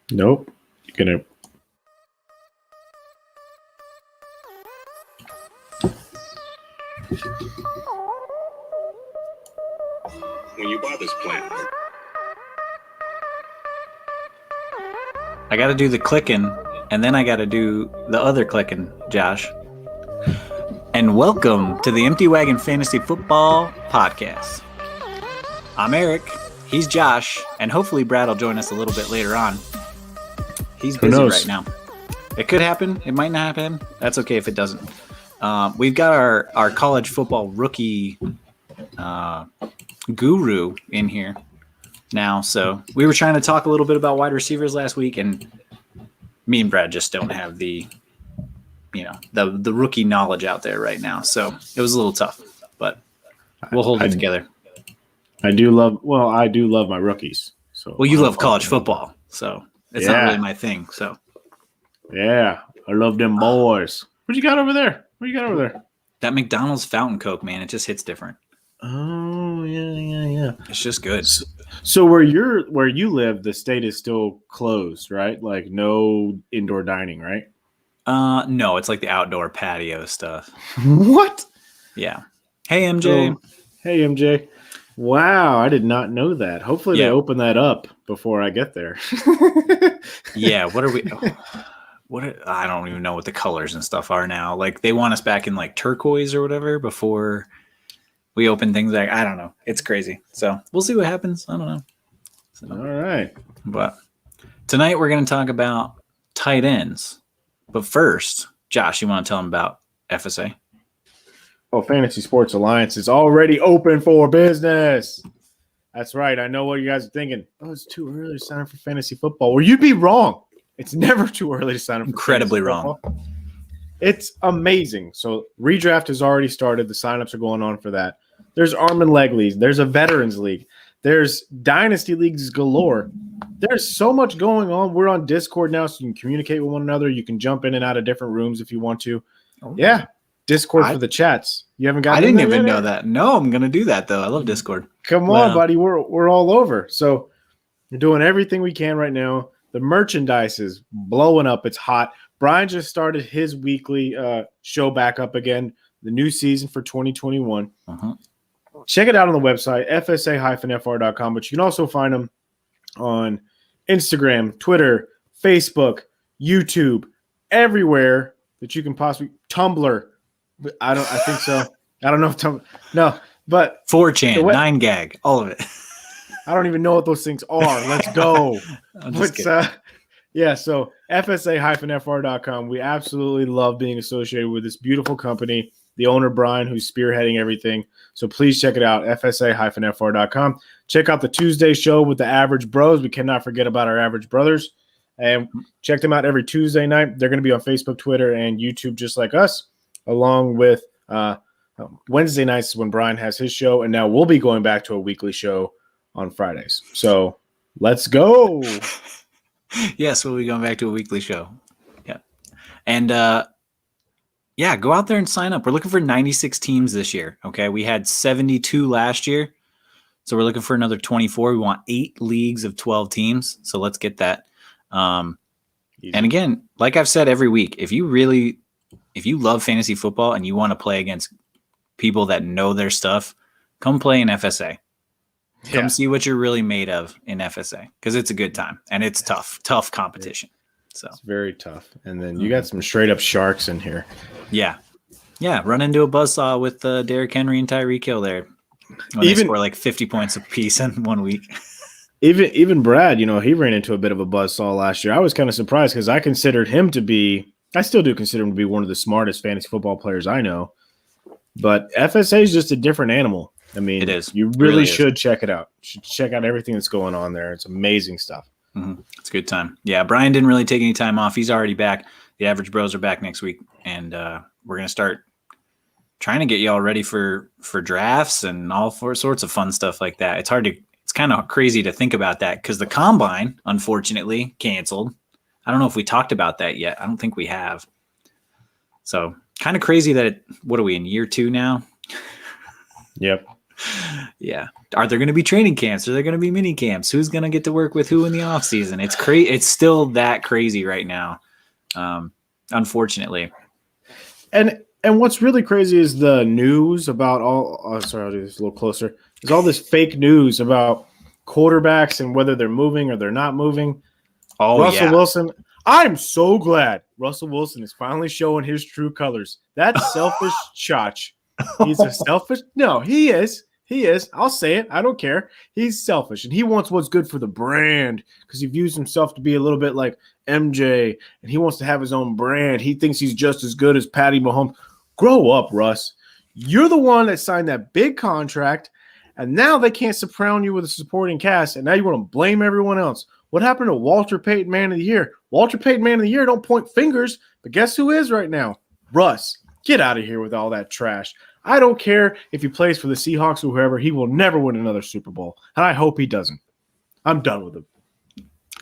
Nope. You're gonna. When you buy this plant, I got to do the clicking, and then I got to do the other clicking, Josh. And welcome to the Empty Wagon Fantasy Football Podcast. I'm Eric. He's Josh, and hopefully Brad will join us a little bit later on. He's busy right now. It could happen. It might not happen. That's okay if it doesn't. We've got our college football rookie guru in here now. So we were trying to talk a little bit about wide receivers last week, and me and Brad just don't have the rookie knowledge out there right now. So it was a little tough, but we'll hold it together. I do love my rookies. So you love college football, so it's not really my thing. So yeah, I love them boys. What you got over there? That McDonald's fountain Coke, man, it just hits different. Oh yeah. It's just good. So where you live, the state is still closed, right? Like no indoor dining, right? No, it's like the outdoor patio stuff. What? Yeah. Hey MJ. Hey MJ. Wow, I did not know that. Hopefully they open that up before I get there. Yeah, what are we I don't even know what the colors and stuff are now. Like they want us back in like turquoise or whatever before we open things. Like I don't know. It's crazy. So we'll see what happens. I don't know. So, all right. But tonight we're going to talk about tight ends. But first, Josh, you want to tell them about FSA? Oh, Fantasy Sports Alliance is already open for business. That's right. I know what you guys are thinking. Oh, it's too early to sign up for fantasy football. Well, you'd be wrong. It's never too early to sign up for incredibly fantasy wrong. Football. It's amazing. So redraft has already started. The signups are going on for that. There's arm and leg leagues. There's a veterans league. There's dynasty leagues galore. There's so much going on. We're on Discord now, so you can communicate with one another. You can jump in and out of different rooms if you want to. Oh. Yeah. Discord for the chats. You haven't got. I didn't even know that. No, I'm gonna do that though. I love Discord. Come on, buddy. We're all over. So we're doing everything we can right now. The merchandise is blowing up. It's hot. Brian just started his weekly show back up again. The new season for 2021. Uh-huh. Check it out on the website fsa-fr.com. But you can also find them on Instagram, Twitter, Facebook, YouTube, everywhere that you can possibly. Tumblr. I think so. I don't know if no, but 4chan, 9gag, all of it. I don't even know what those things are. Let's go. Yeah, so fsa-fr.com. We absolutely love being associated with this beautiful company, the owner, Brian, who's spearheading everything. So please check it out, fsa-fr.com. Check out the Tuesday show with the Average Bros. We cannot forget about our Average Brothers. And check them out every Tuesday night. They're going to be on Facebook, Twitter, and YouTube just like us, along with Wednesday nights when Brian has his show. And now we'll be going back to a weekly show on Fridays. So let's go. Yes, we'll be going back to a weekly show. Yeah. And, go out there and sign up. We're looking for 96 teams this year. Okay. We had 72 last year. So we're looking for another 24. We want 8 leagues of 12 teams. So let's get that. And again, like I've said every week, if you love fantasy football and you want to play against people that know their stuff, come play in FSA. Come see what you're really made of in FSA because it's a good time and it's tough competition. So it's very tough. And then you got some straight up sharks in here. Yeah. Run into a buzzsaw with Derrick Henry and Tyreek Hill there. They score like 50 points apiece in 1 week. Even Brad, he ran into a bit of a buzzsaw last year. I was kind of surprised because I still do consider him to be one of the smartest fantasy football players I know. But FSA is just a different animal. I mean, it is. You really should check it out. You should check out everything that's going on there. It's amazing stuff. Mm-hmm. It's a good time. Yeah, Brian didn't really take any time off. He's already back. The Average Bros are back next week, and we're going to start trying to get y'all ready for drafts and all sorts of fun stuff like that. It's kind of crazy to think about that because the Combine, unfortunately, canceled. I don't know if we talked about that yet. I don't think we have. So kind of crazy that what are we in year 2 now? Yep. Yeah. Are there going to be training camps? Are there going to be mini camps? Who's going to get to work with who in the off season? It's crazy. It's still that crazy right now. Unfortunately. And what's really crazy is the news about sorry, I'll do this a little closer. There's all this fake news about quarterbacks and whether they're moving or they're not moving. Oh, Russell Wilson. I'm so glad Russell Wilson is finally showing his true colors. That selfish chotch. He's a selfish. No, he is. He is. I'll say it. I don't care. He's selfish, and he wants what's good for the brand because he views himself to be a little bit like MJ, and he wants to have his own brand. He thinks he's just as good as Patty Mahomes. Grow up, Russ. You're the one that signed that big contract, and now they can't surround you with a supporting cast, and now you want to blame everyone else. What happened to Walter Payton Man of the Year? Walter Payton Man of the Year don't point fingers, but guess who is right now? Russ. Get out of here with all that trash. I don't care if he plays for the Seahawks or whoever. He will never win another Super Bowl, and I hope he doesn't. I'm done with him.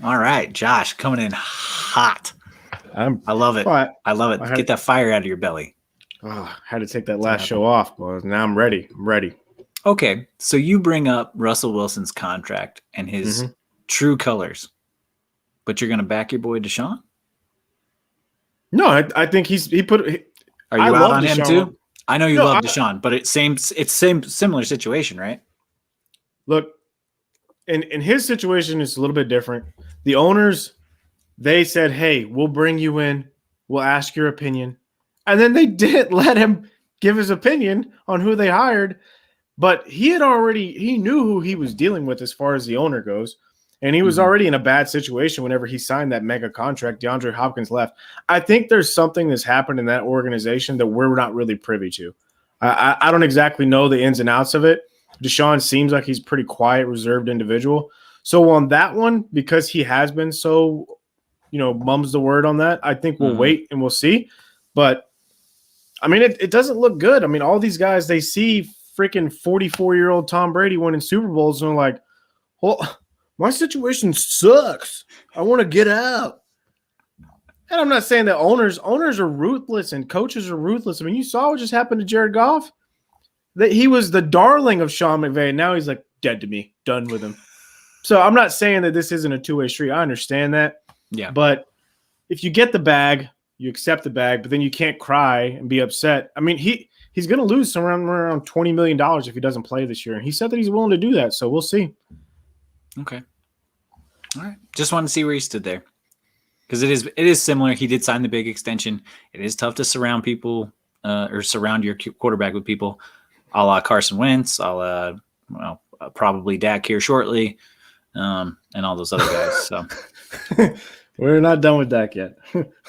All right, Josh, coming in hot. I love it. I love it. Get that fire out of your belly. I had to take that last show off, boys. Now I'm ready. I'm ready. Okay, so you bring up Russell Wilson's contract and his true colors, but you're going to back your boy Deshaun? No, I think he put. Are you out on him too? I know you love Deshaun, but it's similar situation, right? Look, in his situation, it's a little bit different. The owners, they said, "Hey, we'll bring you in. We'll ask your opinion," and then they didn't let him give his opinion on who they hired. But he knew who he was dealing with as far as the owner goes. And he was already in a bad situation whenever he signed that mega contract. DeAndre Hopkins left. I think there's something that's happened in that organization that we're not really privy to. I don't exactly know the ins and outs of it. Deshaun seems like he's a pretty quiet, reserved individual. So on that one, because he has been so, mum's the word on that, I think we'll wait and we'll see. But, I mean, it doesn't look good. I mean, all these guys, they see freaking 44-year-old Tom Brady winning Super Bowls, and they're like, well, my situation sucks. I want to get out. And I'm not saying that owners are ruthless and coaches are ruthless. I mean, you saw what just happened to Jared Goff. That he was the darling of Sean McVay. Now he's like dead to me, done with him. So I'm not saying that this isn't a two-way street. I understand that. Yeah. But if you get the bag, you accept the bag, but then you can't cry and be upset. I mean, he's going to lose somewhere around $20 million if he doesn't play this year. And he said that he's willing to do that. So we'll see. Okay. All right. Just wanted to see where he stood there. Because it is similar. He did sign the big extension. It is tough to surround people or surround your quarterback with people a la Carson Wentz, a la probably Dak here shortly, and all those other guys. So we're not done with Dak yet.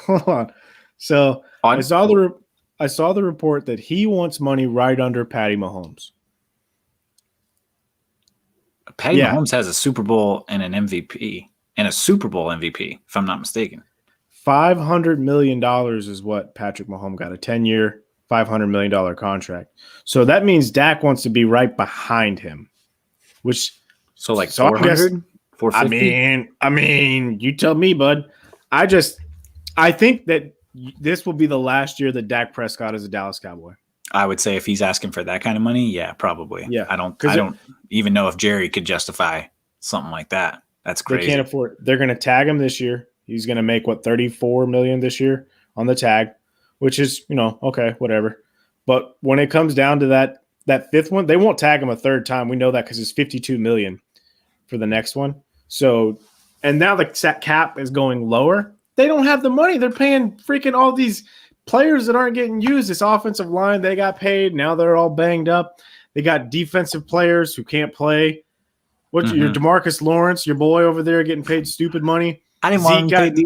Hold on. So I saw the report that he wants money right under Patty Mahomes. Patty Mahomes has a Super Bowl and an MVP and a Super Bowl MVP, if I'm not mistaken. $500 million is what Patrick Mahomes got, a 10-year, $500 million contract. So that means Dak wants to be right behind him, so 400, 450? I mean, you tell me, bud. I think that this will be the last year that Dak Prescott is a Dallas Cowboy. I would say if he's asking for that kind of money, yeah, probably. Yeah, I don't even know if Jerry could justify something like that. That's crazy. They can't afford it. They're going to tag him this year. He's going to make $34 million this year on the tag, which is, okay, whatever. But when it comes down to that fifth one, they won't tag him a third time. We know that because it's $52 million for the next one. So, and now the cap is going lower. They don't have the money. They're paying freaking all these players that aren't getting used. This offensive line, they got paid. Now they're all banged up. They got defensive players who can't play. What's your DeMarcus Lawrence, your boy over there, getting paid stupid money? I didn't want him to pay.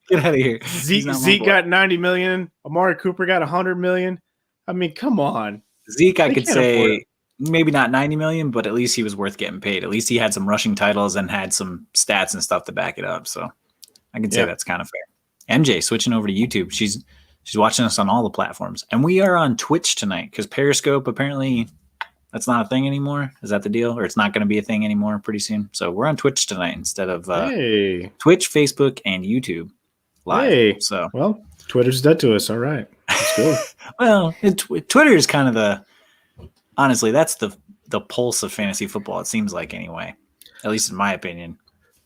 Get out of here. Zeke got $90 million. Amari Cooper got $100 million. I mean, come on. Zeke, I could say maybe not $90 million, but at least he was worth getting paid. At least he had some rushing titles and had some stats and stuff to back it up. So I can say that's kind of fair. MJ switching over to YouTube. She's watching us on all the platforms, and we are on Twitch tonight because Periscope apparently that's not a thing anymore. Is that the deal? Or it's not going to be a thing anymore pretty soon. So we're on Twitch tonight instead of Twitch, Facebook, and YouTube live. Hey, so well, Twitter's dead to us. All right, let's go. Well, Twitter is kind of honestly, that's the the pulse of fantasy football. It seems like anyway, at least in my opinion.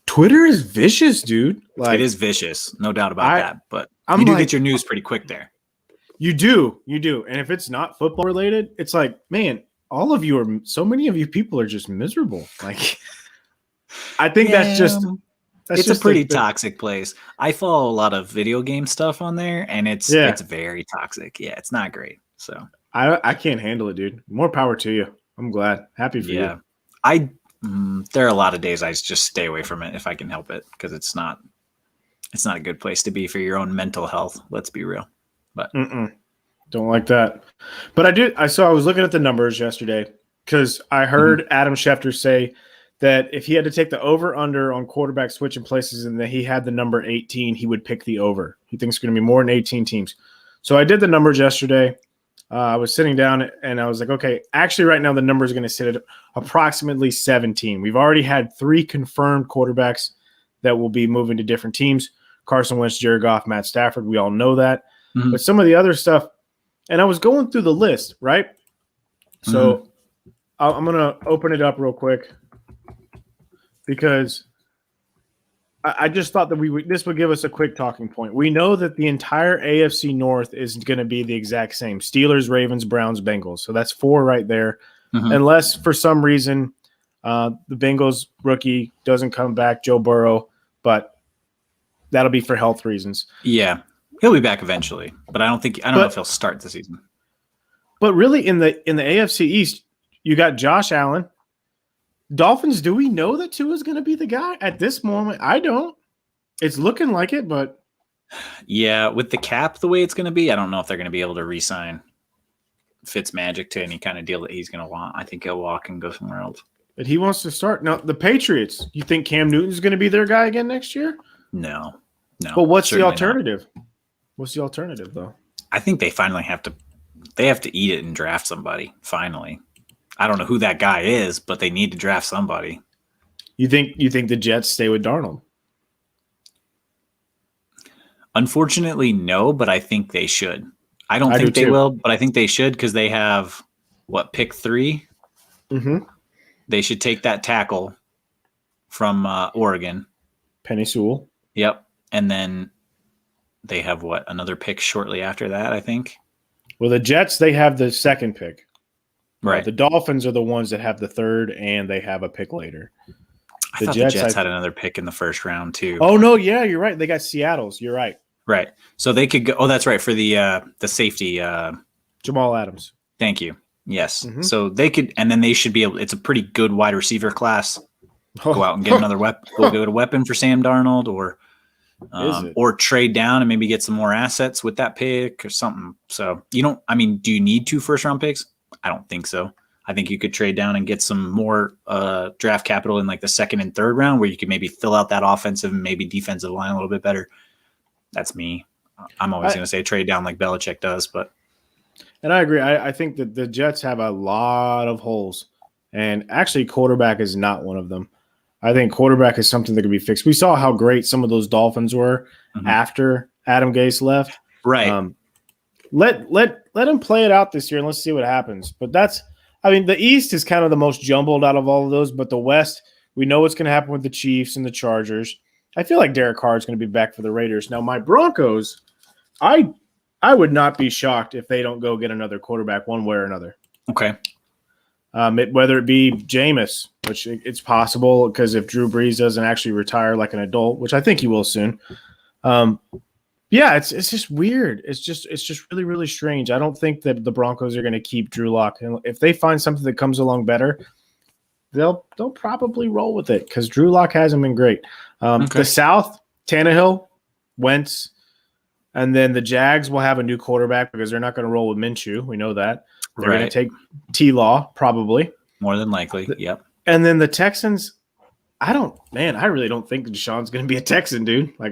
Twitter is vicious, dude. Like, it is vicious, no doubt about that. But you do get your news pretty quick there. You do. And if it's not football related, it's like, man, so many of you people are just miserable. Like, I think it's a pretty toxic place. I follow a lot of video game stuff on there, and it's very toxic. Yeah, it's not great. So I can't handle it, dude. More power to you. I'm glad. Happy for you. There are a lot of days I just stay away from it if I can help it, because it's not a good place to be for your own mental health. Let's be real. But don't like that. But I was looking at the numbers yesterday because I heard Adam Schefter say that if he had to take the over-under on quarterback switching places and that he had the number 18, he would pick the over. He thinks it's going to be more than 18 teams. So I did the numbers yesterday. I was sitting down and I was like, okay, actually right now the number is going to sit at approximately 17. We've already had 3 confirmed quarterbacks that will be moving to different teams. Carson Wentz, Jared Goff, Matt Stafford. We all know that. But some of the other stuff, and I was going through the list, right? So I'm going to open it up real quick because I just thought that this would give us a quick talking point. We know that the entire AFC North is going to be the exact same. Steelers, Ravens, Browns, Bengals. So that's 4 right there. Unless for some reason the Bengals rookie doesn't come back, Joe Burrow, but that'll be for health reasons. Yeah. He'll be back eventually, but I don't know if he'll start the season. But really, in the AFC East, you got Josh Allen. Dolphins, do we know that Tua is going to be the guy at this moment? I don't. It's looking like it, but yeah, with the cap the way it's going to be, I don't know if they're going to be able to re-sign Fitzmagic to any kind of deal that he's going to want. I think he'll walk and go somewhere else. But he wants to start now. The Patriots. You think Cam Newton's going to be their guy again next year? No. But what's the alternative? Not. What's the alternative, though? I think they finally have to eat it and draft somebody, finally. I don't know who that guy is, but they need to draft somebody. You think the Jets stay with Darnold? Unfortunately, no, but I think they should. I don't think they will, but I think they should because they have, pick 3? They should take that tackle from Oregon. Penny Sewell. Yep. And then they have another pick shortly after that, I think. Well, the Jets, they have the 2nd pick. Right. The Dolphins are the ones that have the 3rd, and they have a pick later. I thought the Jets had another pick in the 1st round too. Oh no, yeah, you're right. They got Seattle's. You're right. Right. So they could go. Oh, that's right, for the safety. Jamal Adams. Thank you. Yes. So they could, and then they should be able. It's a pretty good wide receiver class. Go out and get another weapon. Go get a weapon for Sam Darnold, or trade down and maybe get some more assets with that pick or something. So do you need 2 first-round picks? I don't think so. I think you could trade down and get some more draft capital in like the 2nd and 3rd round where you could maybe fill out that offensive and maybe defensive line a little bit better. That's me. I'm always going to say trade down like Belichick does, but. And I agree. I think that the Jets have a lot of holes, and actually quarterback is not one of them. I think quarterback is something that can be fixed. We saw how great some of those Dolphins were after Adam Gase left. Right. Let him play it out this year and let's see what happens. But the East is kind of the most jumbled out of all of those, but the West, we know what's going to happen with the Chiefs and the Chargers. I feel like Derek Carr is going to be back for the Raiders. Now, my Broncos, I would not be shocked if they don't go get another quarterback one way or another. Okay. Whether it be Jameis, which it's possible because if Drew Brees doesn't actually retire like an adult, which I think he will soon. It's just weird. It's just really, really strange. I don't think that the Broncos are going to keep Drew Lock. And if they find something that comes along better, they'll probably roll with it because Drew Lock hasn't been great. The South, Tannehill, Wentz, and then the Jags will have a new quarterback because they're not going to roll with Minshew. We know that. They're going to take T-Law probably. More than likely, yep. And then the Texans, I really don't think Deshaun's going to be a Texan, dude. I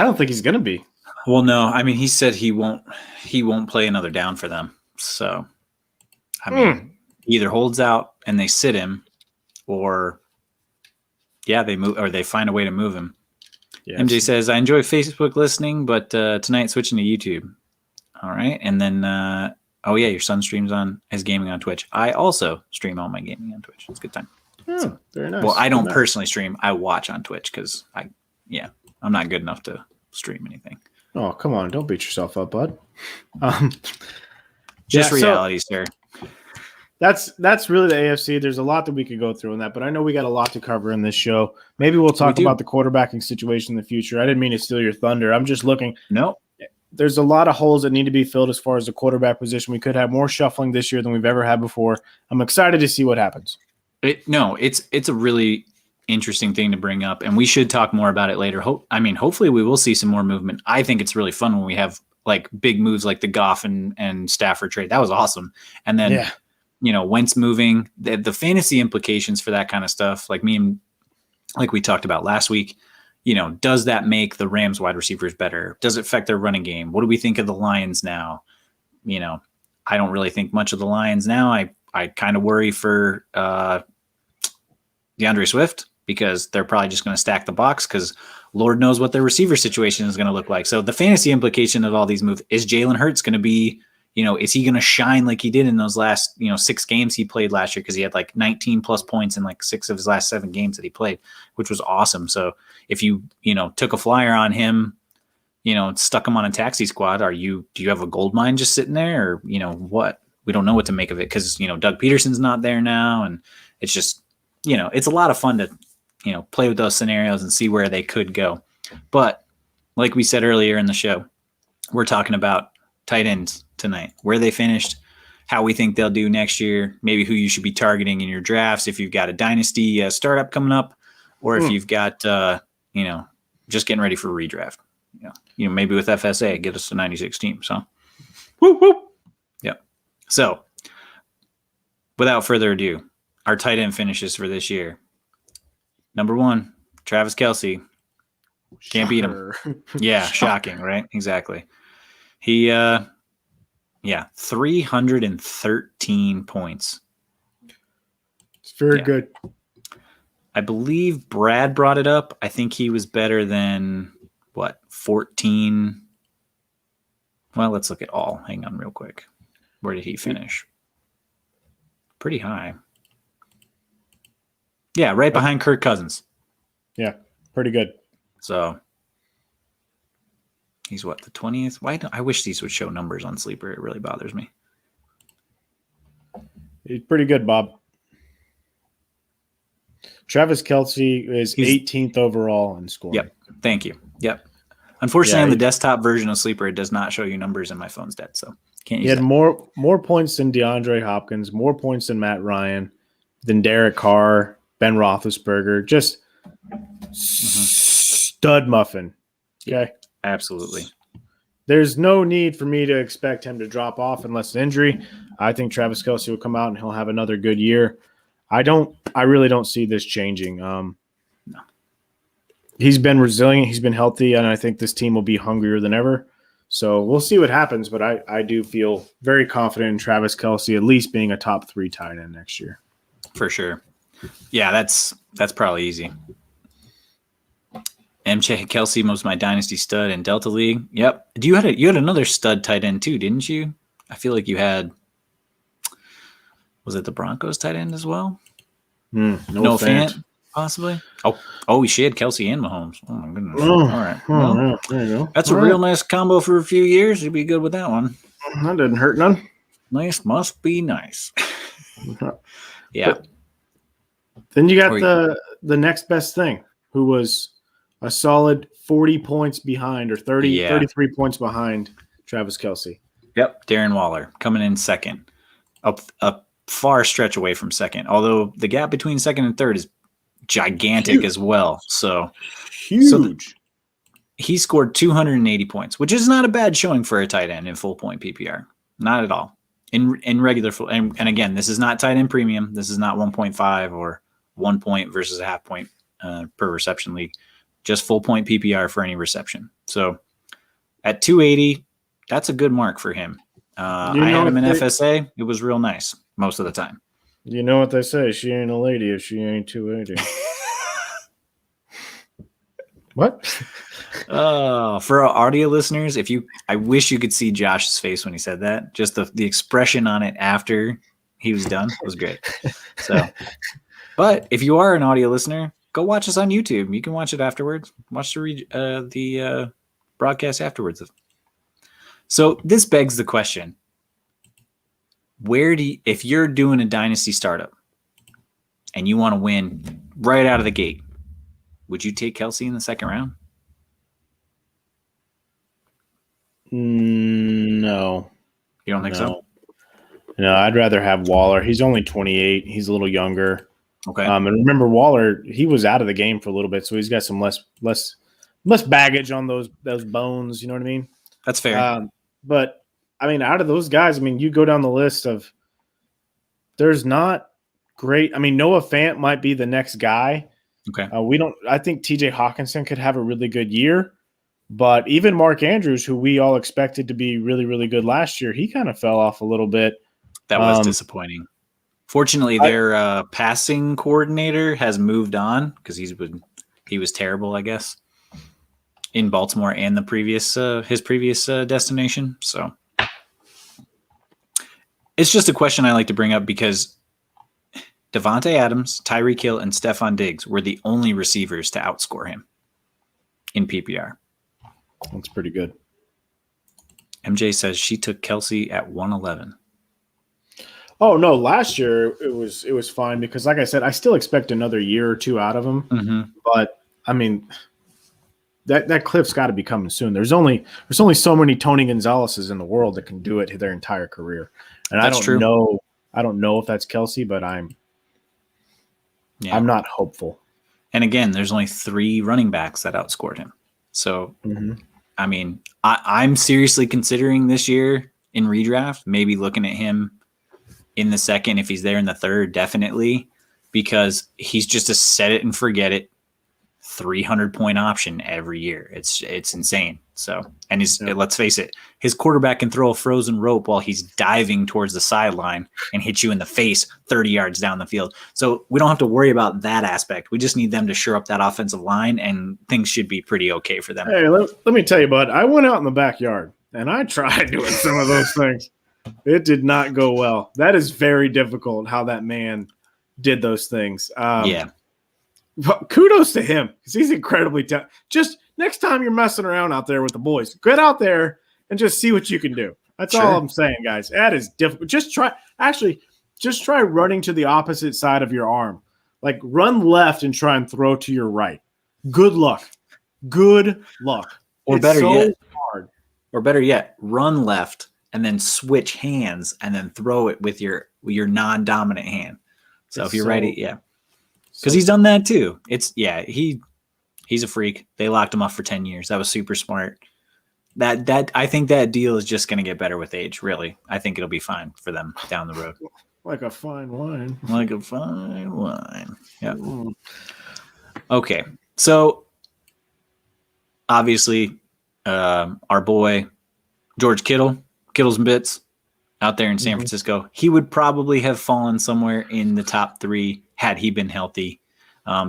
don't think he's going to be. Well, no. I mean, he said he won't play another down for them. So, he either holds out and they sit him or they move or they find a way to move him. Yes. MJ says, I enjoy Facebook listening, but tonight switching to YouTube. All right. And then Oh yeah, your son streams on his gaming on Twitch. I also stream all my gaming on Twitch. It's a good time. Oh, very nice. Well, I don't personally stream. I watch on Twitch because I'm not good enough to stream anything. Oh, come on. Don't beat yourself up, bud. Just reality, sir. That's really the AFC. There's a lot that we could go through in that, but I know we got a lot to cover in this show. Maybe we'll talk about the quarterbacking situation in the future. I didn't mean to steal your thunder. I'm just looking. No. There's a lot of holes that need to be filled as far as the quarterback position. We could have more shuffling this year than we've ever had before. I'm excited to see what happens. It's a really interesting thing to bring up, and we should talk more about it later. Hopefully we will see some more movement. I think it's really fun when we have like big moves like the Goff and Stafford trade. That was awesome. And then, Wentz moving, the fantasy implications for that kind of stuff, like we talked about last week, does that make the Rams wide receivers better? Does it affect their running game? What do we think of the Lions now? I don't really think much of the Lions now. I kind of worry for DeAndre Swift because they're probably just going to stack the box because Lord knows what their receiver situation is going to look like. So the fantasy implication of all these moves, is Jalen Hurts going to be, is he going to shine like he did in those last, 6 games he played last year? Because he had like 19 plus points in like 6 of his last 7 games that he played, which was awesome. So if you, took a flyer on him, stuck him on a taxi squad, do you have a gold mine just sitting there or, what? We don't know what to make of it because, Doug Peterson's not there now. And it's just, it's a lot of fun to, play with those scenarios and see where they could go. But like we said earlier in the show, we're talking about tight ends tonight, where they finished, how we think they'll do next year, maybe who you should be targeting in your drafts if you've got a dynasty startup coming up, or if you've got, just getting ready for a redraft. Maybe with FSA, get us to 96 teams. So, whoop, whoop. Yep. So, without further ado, our tight end finishes for this year. Number 1, Travis Kelsey. Can't beat him. Yeah, shocking, right? Exactly. He, 313 points. It's very good. I believe Brad brought it up. I think he was better than, 14? Well, let's look at all. Hang on real quick. Where did he finish? Pretty high. Yeah, right behind Kirk Cousins. Yeah, pretty good. So he's the 20th? I wish these would show numbers on Sleeper. It really bothers me. He's pretty good, Bob. Travis Kelsey is 18th overall in scoring. Yep. Thank you. Yep. Unfortunately, on the desktop version of Sleeper, it does not show you numbers, and my phone's dead, so can't use He had that. more points than DeAndre Hopkins, more points than Matt Ryan, than Derek Carr, Ben Roethlisberger. Just stud muffin. Okay? Absolutely. There's no need for me to expect him to drop off unless an injury. I think Travis Kelsey will come out and he'll have another good year. I really don't see this changing. No. He's been resilient. He's been healthy, and I think this team will be hungrier than ever. So we'll see what happens, but I do feel very confident in Travis Kelsey at least being a top 3 tight end next year. For sure. Yeah, that's probably easy. MJ Kelsey was my dynasty stud in Delta League. Yep. You had another stud tight end too, didn't you? I feel like you had. Was it the Broncos tight end as well? No Fant, possibly. Oh, she had Kelsey and Mahomes. Oh my goodness. All right. Well, there you go. That's a real nice combo for a few years. You'd be good with that one. That didn't hurt none. Nice must be nice. Yeah. But then you got the next best thing, who was a solid 40 points behind or 33 points behind Travis Kelsey. Yep. Darren Waller coming in second. A far stretch away from second, although the gap between second and third is gigantic as well. So huge. He scored 280 points, which is not a bad showing for a tight end in full point PPR. Not at all. In regular full, and again, this is not tight end premium. This is not 1.5 or 1 point versus a half point per reception league. Just full point PPR for any reception. So at 280, that's a good mark for him. I had him in FSA. It was real nice most of the time. You know what they say? She ain't a lady if she ain't 280. What? For our audio listeners, I wish you could see Josh's face when he said that. Just the expression on it after he was done was great. So, but if you are an audio listener, go watch us on YouTube. You can watch it afterwards. Watch the broadcast afterwards. So this begs the question: if you're doing a dynasty startup and you want to win right out of the gate, would you take Kelsey in the second round? No. You don't think so? No, I'd rather have Waller. He's only 28. He's a little younger. Okay. And remember, Waller, he was out of the game for a little bit, so he's got some less baggage on those bones. You know what I mean? That's fair. But I mean, out of those guys, I mean, you go down the list of there's not great. I mean, Noah Fant might be the next guy. Okay. I think TJ Hawkinson could have a really good year, but even Mark Andrews, who we all expected to be really, really good last year, he kind of fell off a little bit. That was disappointing. Fortunately, their passing coordinator has moved on because he was terrible, I guess, in Baltimore and his previous destination. So it's just a question I like to bring up because Devontae Adams, Tyreek Hill, and Stephon Diggs were the only receivers to outscore him in PPR. That's pretty good. MJ says she took Kelsey at 111. Oh no! Last year it was fine because, like I said, I still expect another year or two out of him. Mm-hmm. But I mean, that cliff's got to be coming soon. There's only so many Tony Gonzalez's in the world that can do it their entire career, and That's true. I don't know if that's Kelsey, but I'm not hopeful. And again, there's only 3 running backs that outscored him. So, I mean, I'm seriously considering this year in redraft, maybe looking at him in the second. If he's there in the third, definitely, because he's just a set it and forget it 300-point option every year. It's insane. So, and let's face it, his quarterback can throw a frozen rope while he's diving towards the sideline and hit you in the face 30 yards down the field. So we don't have to worry about that aspect. We just need them to shore up that offensive line, and things should be pretty okay for them. Hey, let me tell you, bud, I went out in the backyard and I tried doing some of those things. It did not go well. That is very difficult how that man did those things. But kudos to him because he's incredibly talented. Just next time you're messing around out there with the boys, get out there and just see what you can do. That's all I'm saying, guys. That is difficult. Just try running to the opposite side of your arm. Like run left and try and throw to your right. Good luck. Or better yet, run left and then switch hands and then throw it with your non-dominant hand. So if you're ready, because he's done that too. He's a freak. They locked him up for 10 years. That was super smart. That I think that deal is just going to get better with age. Really, I think it'll be fine for them down the road. Like a fine wine. Yeah. Okay, so obviously, our boy George Kittle's and bits out there in San Francisco. He would probably have fallen somewhere in the top 3 had he been healthy.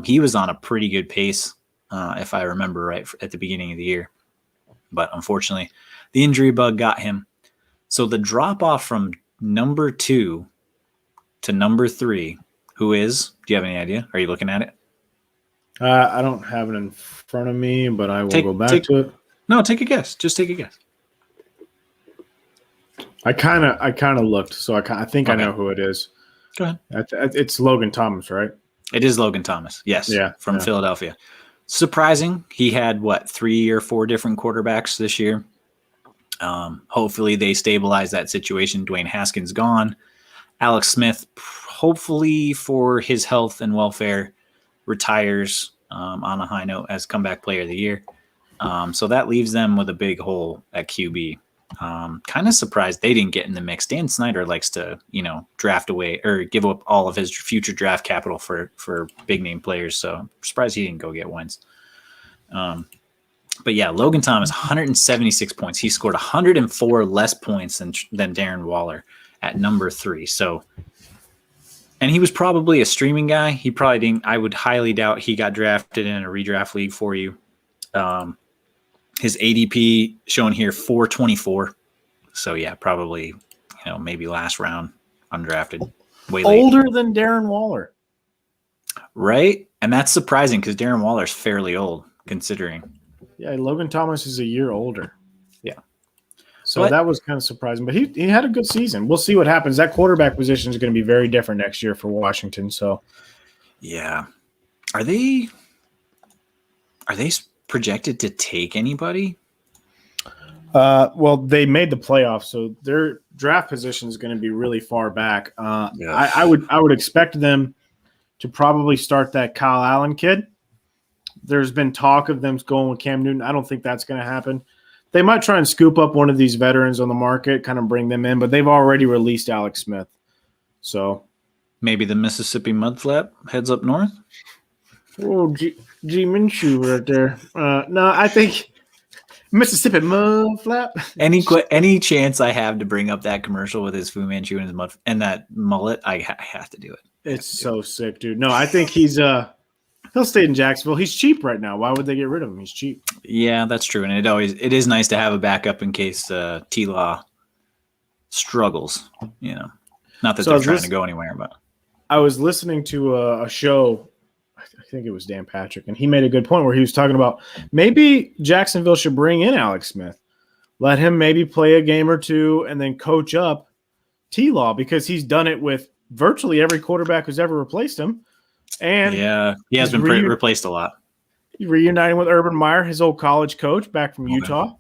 He was on a pretty good pace, if I remember right, at the beginning of the year. But unfortunately, the injury bug got him. So the drop off from number 2 to number 3, do you have any idea? Are you looking at it? I don't have it in front of me, but I will go back to it. No, take a guess. Just take a guess. I kind of looked, so I think I know who it is. Go ahead. It's Logan Thomas, right? It is Logan Thomas. Yes. From Philadelphia. Surprising. He had 3 or 4 different quarterbacks this year. Hopefully they stabilize that situation. Dwayne Haskins gone. Alex Smith, hopefully for his health and welfare, retires on a high note as comeback player of the year. So that leaves them with a big hole at QB. Kind of surprised they didn't get in the mix. Dan Snyder likes to, draft away or give up all of his future draft capital for big name players. So I'm surprised he didn't go get Wentz. But yeah, Logan Thomas, 176 points. He scored 104 less points than Darren Waller at number 3. So, and he was probably a streaming guy. He probably didn't. I would highly doubt he got drafted in a redraft league for you. His ADP shown here 424. So yeah, probably maybe last round, undrafted, way late. Older than Darren Waller, right? And that's surprising because Darren Waller's fairly old considering. Yeah, Logan Thomas is a year older. Yeah. So that was kind of surprising, but he had a good season. We'll see what happens. That quarterback position is going to be very different next year for Washington. So, yeah, are they projected to take anybody? Well, they made the playoffs, so their draft position is going to be really far back. I would expect them to probably start that Kyle Allen kid. There's been talk of them going with Cam Newton. I don't think that's going to happen. They might try and scoop up one of these veterans on the market, kind of bring them in, but they've already released Alex Smith. So maybe the Mississippi Mudflap heads up north. Oh, G Minshew right there. No, I think Mississippi Mudflap. Any chance I have to bring up that commercial with his Fu Manchu and his and that mullet, I have to do it. It's so sick, dude. No, I think he's he'll stay in Jacksonville. He's cheap right now. Why would they get rid of him? He's cheap. Yeah, that's true. And it is nice to have a backup in case T-Law struggles. Not that they're trying to go anywhere, but I was listening to a show. I think it was Dan Patrick, and he made a good point where he was talking about maybe Jacksonville should bring in Alex Smith, let him maybe play a game or two, and then coach up T-Law because he's done it with virtually every quarterback who's ever replaced him. And yeah, he has been replaced a lot. Reuniting with Urban Meyer, his old college coach back from Utah.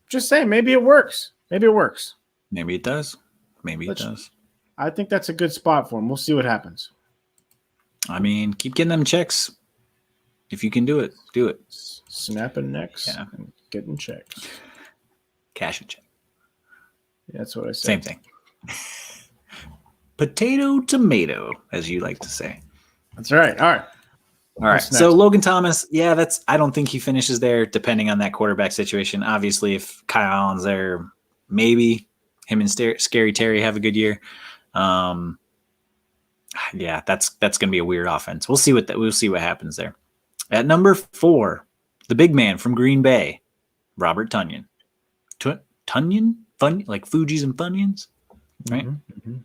Just saying, maybe it works. Maybe it works. Maybe it does. Maybe it does. I think that's a good spot for him. We'll see what happens. I mean, keep getting them checks. If you can do it, do it. Snapping necks and getting checks. Cash and check. Yeah, that's what I said. Same thing. Potato, tomato, as you like to say. That's right. All right. So Logan Thomas, I don't think he finishes there depending on that quarterback situation. Obviously, if Kyle Allen's there, maybe him and Scary Terry have a good year. That's going to be a weird offense. We'll see what happens there. At number 4, the big man from Green Bay, Robert Tonyan. Tonyan? Like Fuji's and Funyuns, right? Mm-hmm.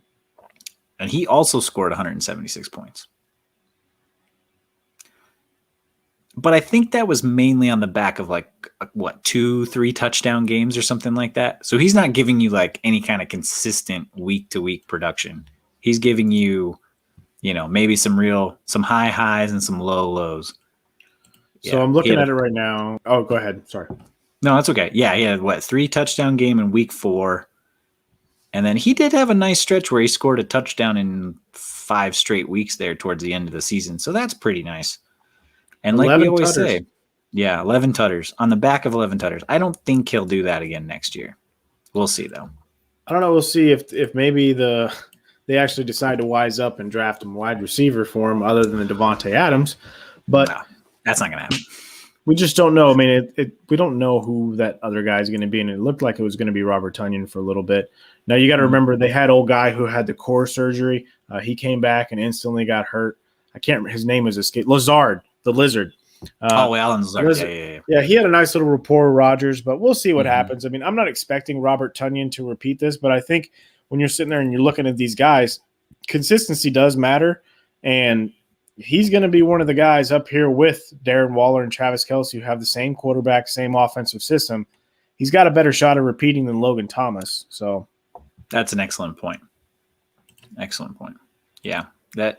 And he also scored 176 points. But I think that was mainly on the back of 2-3 touchdown games or something like that. So he's not giving you any kind of consistent week-to-week production. He's giving you, maybe some high highs and some low lows. So I'm looking at it right now. Oh, go ahead. Sorry. No, that's okay. Yeah, he had 3 touchdown game in week 4. And then he did have a nice stretch where he scored a touchdown in 5 straight weeks there towards the end of the season. So that's pretty nice. And like we always say, 11 tutters on the back of 11 tutters. I don't think he'll do that again next year. We'll see, though. I don't know. We'll see if maybe they actually decide to wise up and draft a wide receiver for him other than the Devontae Adams. But no, that's not going to happen. We just don't know. I mean, we don't know who that other guy is going to be, and it looked like it was going to be Robert Tonyan for a little bit. Now, you got to remember they had old guy who had the core surgery. He came back and instantly got hurt. I can't remember. His name was escaped. Lazard, the lizard. Alan Lazard. Yeah, he had a nice little rapport with Rodgers, but we'll see what happens. I mean, I'm not expecting Robert Tonyan to repeat this, but I think when you're sitting there and you're looking at these guys, consistency does matter, and he's going to be one of the guys up here with Darren Waller and Travis Kelsey who have the same quarterback, same offensive system. He's got a better shot at repeating than Logan Thomas. So that's an excellent point. Excellent point. Yeah. That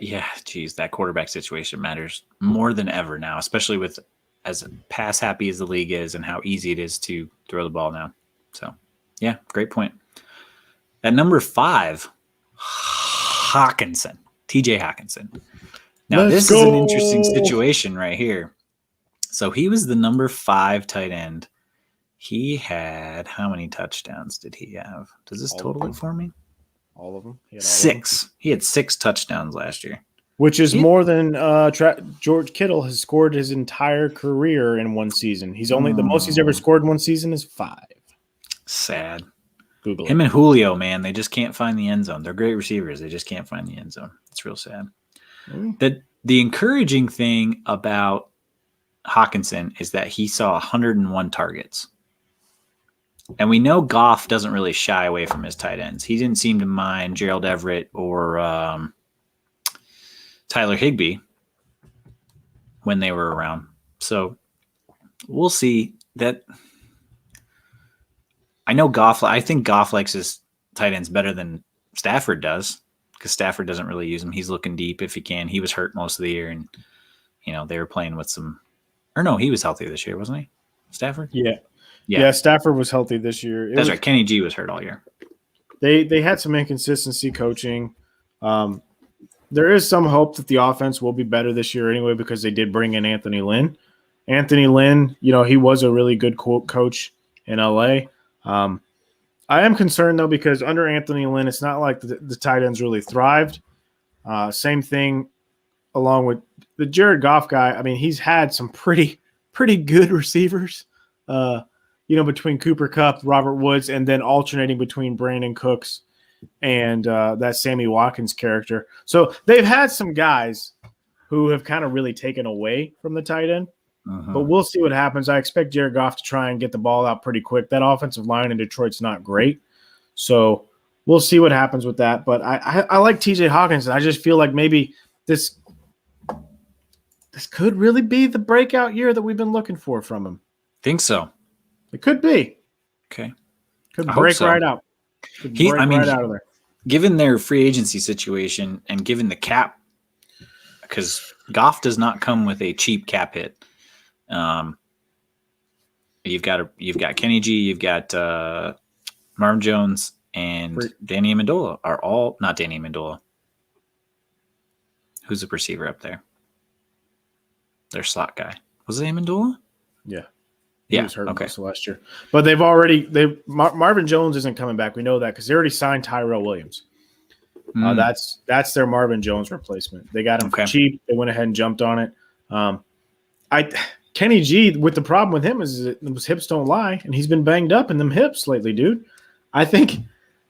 quarterback situation matters more than ever now, especially with as pass happy as the league is and how easy it is to throw the ball now. So, yeah, great point. At number 5, Hawkinson, TJ Hawkinson. Now, this is an interesting situation right here. So he was the number 5 tight end. He had, how many touchdowns did he have? Does this total it for me? All of them. 6. He had 6 touchdowns last year. Which is more than George Kittle has scored his entire career in one season. He's only the most he's ever scored in one season is 5. Sad. Google him and Julio, man, they just can't find the end zone. They're great receivers. They just can't find the end zone. It's real sad. The encouraging thing about Hawkinson is that he saw 101 targets. And we know Goff doesn't really shy away from his tight ends. He didn't seem to mind Gerald Everett or Tyler Higbee when they were around. So we'll see that. I know Goff. I think Goff likes his tight ends better than Stafford does because Stafford doesn't really use him. He's looking deep if he can. He was hurt most of the year, and they were playing with some. Or no, he was healthy this year, wasn't he? Stafford? Yeah. Stafford was healthy this year. That's right. Kenny G was hurt all year. They had some inconsistency coaching. There is some hope that the offense will be better this year anyway because they did bring in Anthony Lynn. Anthony Lynn, he was a really good coach in LA. I am concerned, though, because under Anthony Lynn, it's not like the tight ends really thrived. Same thing along with the Jared Goff guy. I mean, he's had some pretty good receivers, between Cooper Kupp, Robert Woods, and then alternating between Brandon Cooks and that Sammy Watkins character. So they've had some guys who have kind of really taken away from the tight end. But we'll see what happens. I expect Jared Goff to try and get the ball out pretty quick. That offensive line in Detroit's not great. So we'll see what happens with that. But I like TJ Hawkinson. I just feel like maybe this could really be the breakout year that we've been looking for from him. Think so. It could be. Okay. Could break right out. Right out of there. Given their free agency situation and given the cap, because Goff does not come with a cheap cap hit. You've got Kenny G, you've got Marvin Jones, and Danny Amendola are all not Danny Amendola. Who's the receiver up there? Their slot guy. Was it Amendola? Yeah. He was hurt okay. most of last year. But Marvin Jones isn't coming back. We know that because they already signed Tyrell Williams. That's their Marvin Jones replacement. They got him for cheap. They went ahead and jumped on it. Kenny G, with the problem with him is his hips don't lie, and he's been banged up in them hips lately, dude. I think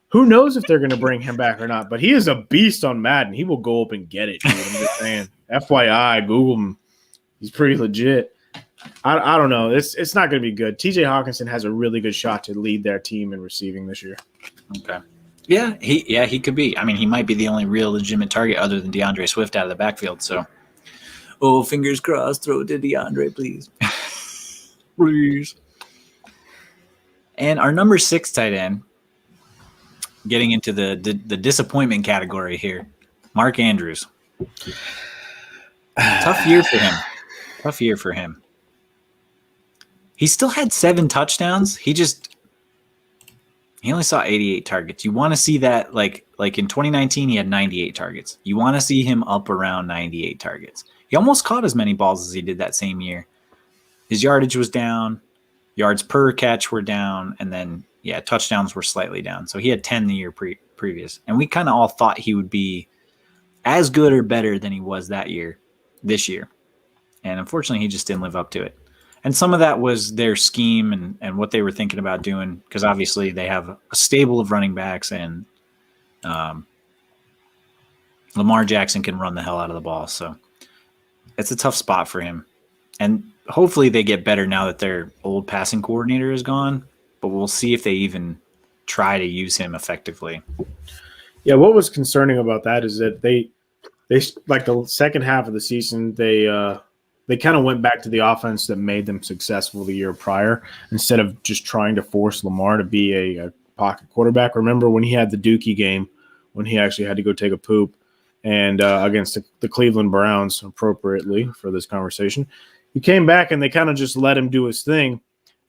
who knows if they're going to bring him back or not, but he is a beast on Madden. He will go up and get it, dude. I'm just saying. FYI, Google him. He's pretty legit. I don't know. It's not going to be good. TJ Hawkinson has a really good shot to lead their team in receiving this year. Okay. Yeah, he could be. I mean, he might be the only real legitimate target other than DeAndre Swift out of the backfield, so fingers crossed. Throw it to DeAndre, please. Please. And our number 6 tight end, getting into the disappointment category here, Mark Andrews. Tough year for him. He still had 7 touchdowns. He only saw 88 targets. You want to see that, like in 2019, he had 98 targets. You want to see him up around 98 targets. He almost caught as many balls as he did that same year. His yardage was down, yards per catch were down, and then touchdowns were slightly down. So he had 10 the year previous, and we kind of all thought he would be as good or better than he was this year, and unfortunately, he just didn't live up to it. And some of that was their scheme and what they were thinking about doing, because obviously they have a stable of running backs, and Lamar Jackson can run the hell out of the ball. So it's a tough spot for him. And hopefully they get better now that their old passing coordinator is gone, but we'll see if they even try to use him effectively. Yeah, what was concerning about that is that they like the second half of the season, they kind of went back to the offense that made them successful the year prior instead of just trying to force Lamar to be a pocket quarterback. Remember when he had the Dookie game when he actually had to go take a poop and against the Cleveland Browns, appropriately for this conversation. He came back and they kind of just let him do his thing.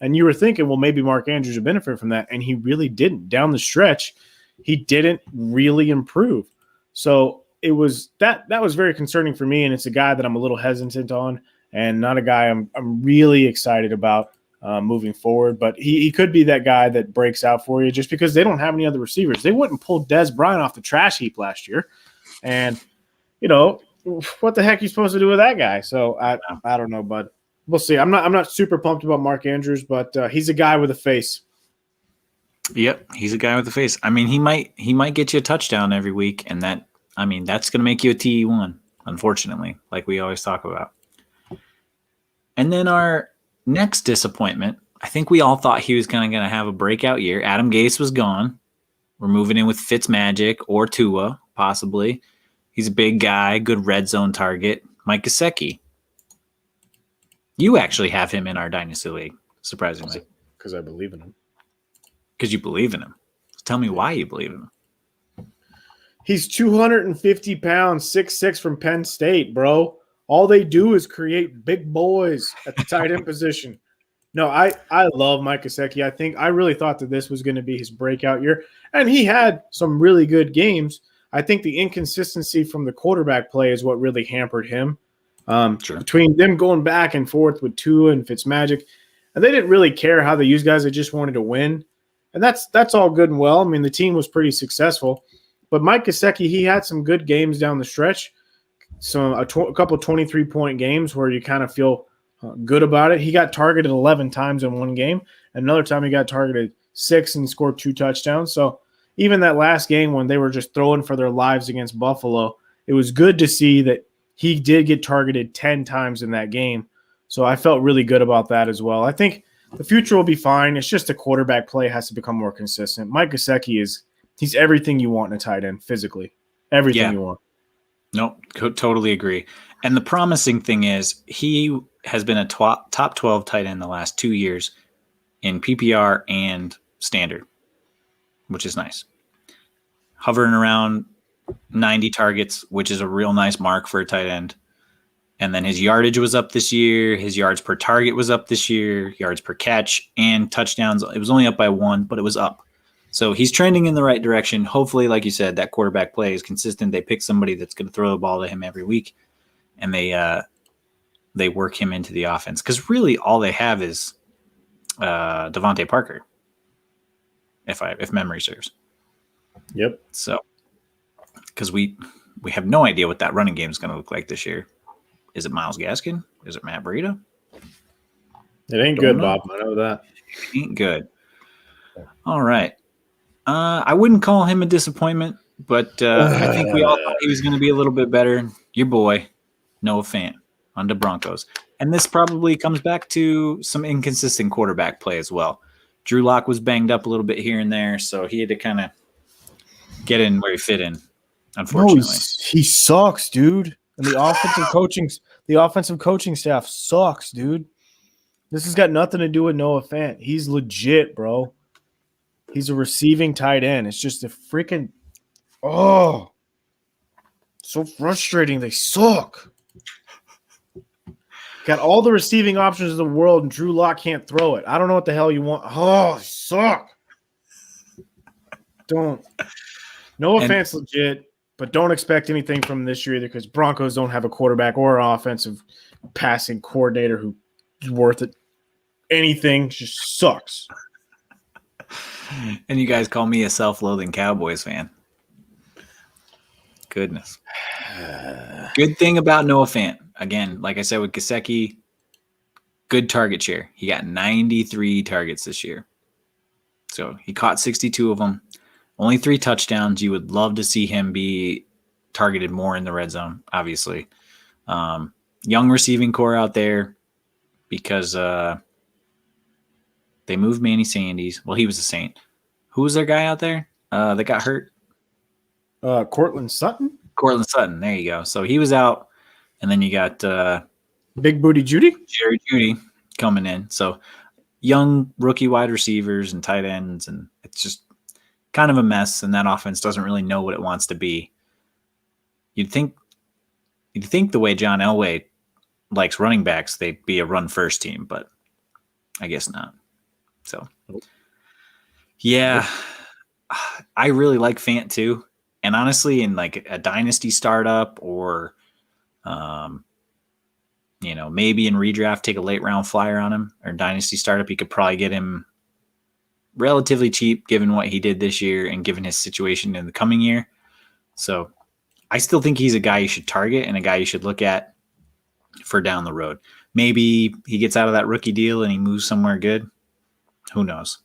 And you were thinking, well, maybe Mark Andrews would benefit from that. And he really didn't. Down the stretch, he didn't really improve. So it was that was very concerning for me. And it's a guy that I'm a little hesitant on and not a guy I'm really excited about moving forward. But he could be that guy that breaks out for you just because they don't have any other receivers. They wouldn't pull Dez Bryant off the trash heap last year. And, what the heck are you supposed to do with that guy? So I don't know, bud. We'll see. I'm not super pumped about Mark Andrews, but he's a guy with a face. Yep, he's a guy with a face. I mean, he might get you a touchdown every week, and that's going to make you a TE1, unfortunately, like we always talk about. And And then our next disappointment, I think we all thought he was going to have a breakout year. Adam Gase was gone. We're moving in with Fitzmagic or Tua, possibly. He's a big guy, good red zone target. Mike Gaseki. You actually have him in our Dynasty League, surprisingly. Because I believe in him. Because you believe in him. Tell me why you believe in him. He's 250 pounds, 6'6" from Penn State, bro. All they do is create big boys at the tight end position. No, I love Mike Gesicki. I really thought that this was going to be his breakout year. And he had some really good games. I think the inconsistency from the quarterback play is what really hampered him. Sure. Between them going back and forth with Tua and Fitzmagic, and they didn't really care how they used guys. They just wanted to win. And that's all good and well. I mean, the team was pretty successful. But Mike Gesicki, he had some good games down the stretch. So a couple 23-point games where you kind of feel good about it. He got targeted 11 times in one game. Another time he got targeted 6 and scored 2 touchdowns. So even that last game when they were just throwing for their lives against Buffalo, it was good to see that he did get targeted 10 times in that game. So I felt really good about that as well. I think the future will be fine. It's just the quarterback play has to become more consistent. Mike Gesicki he's everything you want in a tight end physically. Everything you want. No, totally agree. And the promising thing is he has been a top 12 tight end the last 2 years in PPR and standard, which is nice. Hovering around 90 targets, which is a real nice mark for a tight end. And then his yardage was up this year. His yards per target was up this year, yards per catch, and touchdowns. It was only up by 1, but it was up. So he's trending in the right direction. Hopefully, like you said, that quarterback play is consistent. They pick somebody that's going to throw the ball to him every week, and they work him into the offense. Because really, all they have is Devontae Parker, if memory serves. Yep. So, because we have no idea what that running game is going to look like this year. Is it Myles Gaskin? Is it Matt Breida? It ain't good, Bob. I know that. It ain't good. All right. I wouldn't call him a disappointment, but I think we all thought he was going to be a little bit better. Your boy, Noah Fant, on the Broncos. And this probably comes back to some inconsistent quarterback play as well. Drew Lock was banged up a little bit here and there, so he had to kind of get in where he fit in, unfortunately. No, he sucks, dude. And the offensive coaching staff sucks, dude. This has got nothing to do with Noah Fant. He's legit, bro. He's a receiving tight end. It's just a freaking so frustrating. They suck. Got all the receiving options in the world, and Drew Lock can't throw it. I don't know what the hell you want. Oh, suck. Don't. Noah Fant's legit, but don't expect anything from this year either because Broncos don't have a quarterback or an offensive passing coordinator who's worth it. Anything just sucks. And you guys call me a self-loathing Cowboys fan. Goodness. Good thing about Noah Fant. Again, like I said with Gaseki, good target share. He got 93 targets this year. So he caught 62 of them. Only 3 touchdowns. You would love to see him be targeted more in the red zone, obviously. Young receiving core out there because they moved Manny Sandys. Well, he was a Saint. Who was their guy out there that got hurt? Cortland Sutton? Cortland Sutton. There you go. So he was out. And then you got Big Booty Judy? Jerry Judy coming in. So young rookie wide receivers and tight ends. And it's just kind of a mess. And that offense doesn't really know what it wants to be. You'd think the way John Elway likes running backs, they'd be a run-first team. But I guess not. So, yeah, I really like Fant too. And honestly, in like a dynasty startup or, maybe in redraft, take a late round flyer on him or dynasty startup, you could probably get him relatively cheap given what he did this year and given his situation in the coming year. So I still think he's a guy you should target and a guy you should look at for down the road. Maybe he gets out of that rookie deal and he moves somewhere good. Who knows?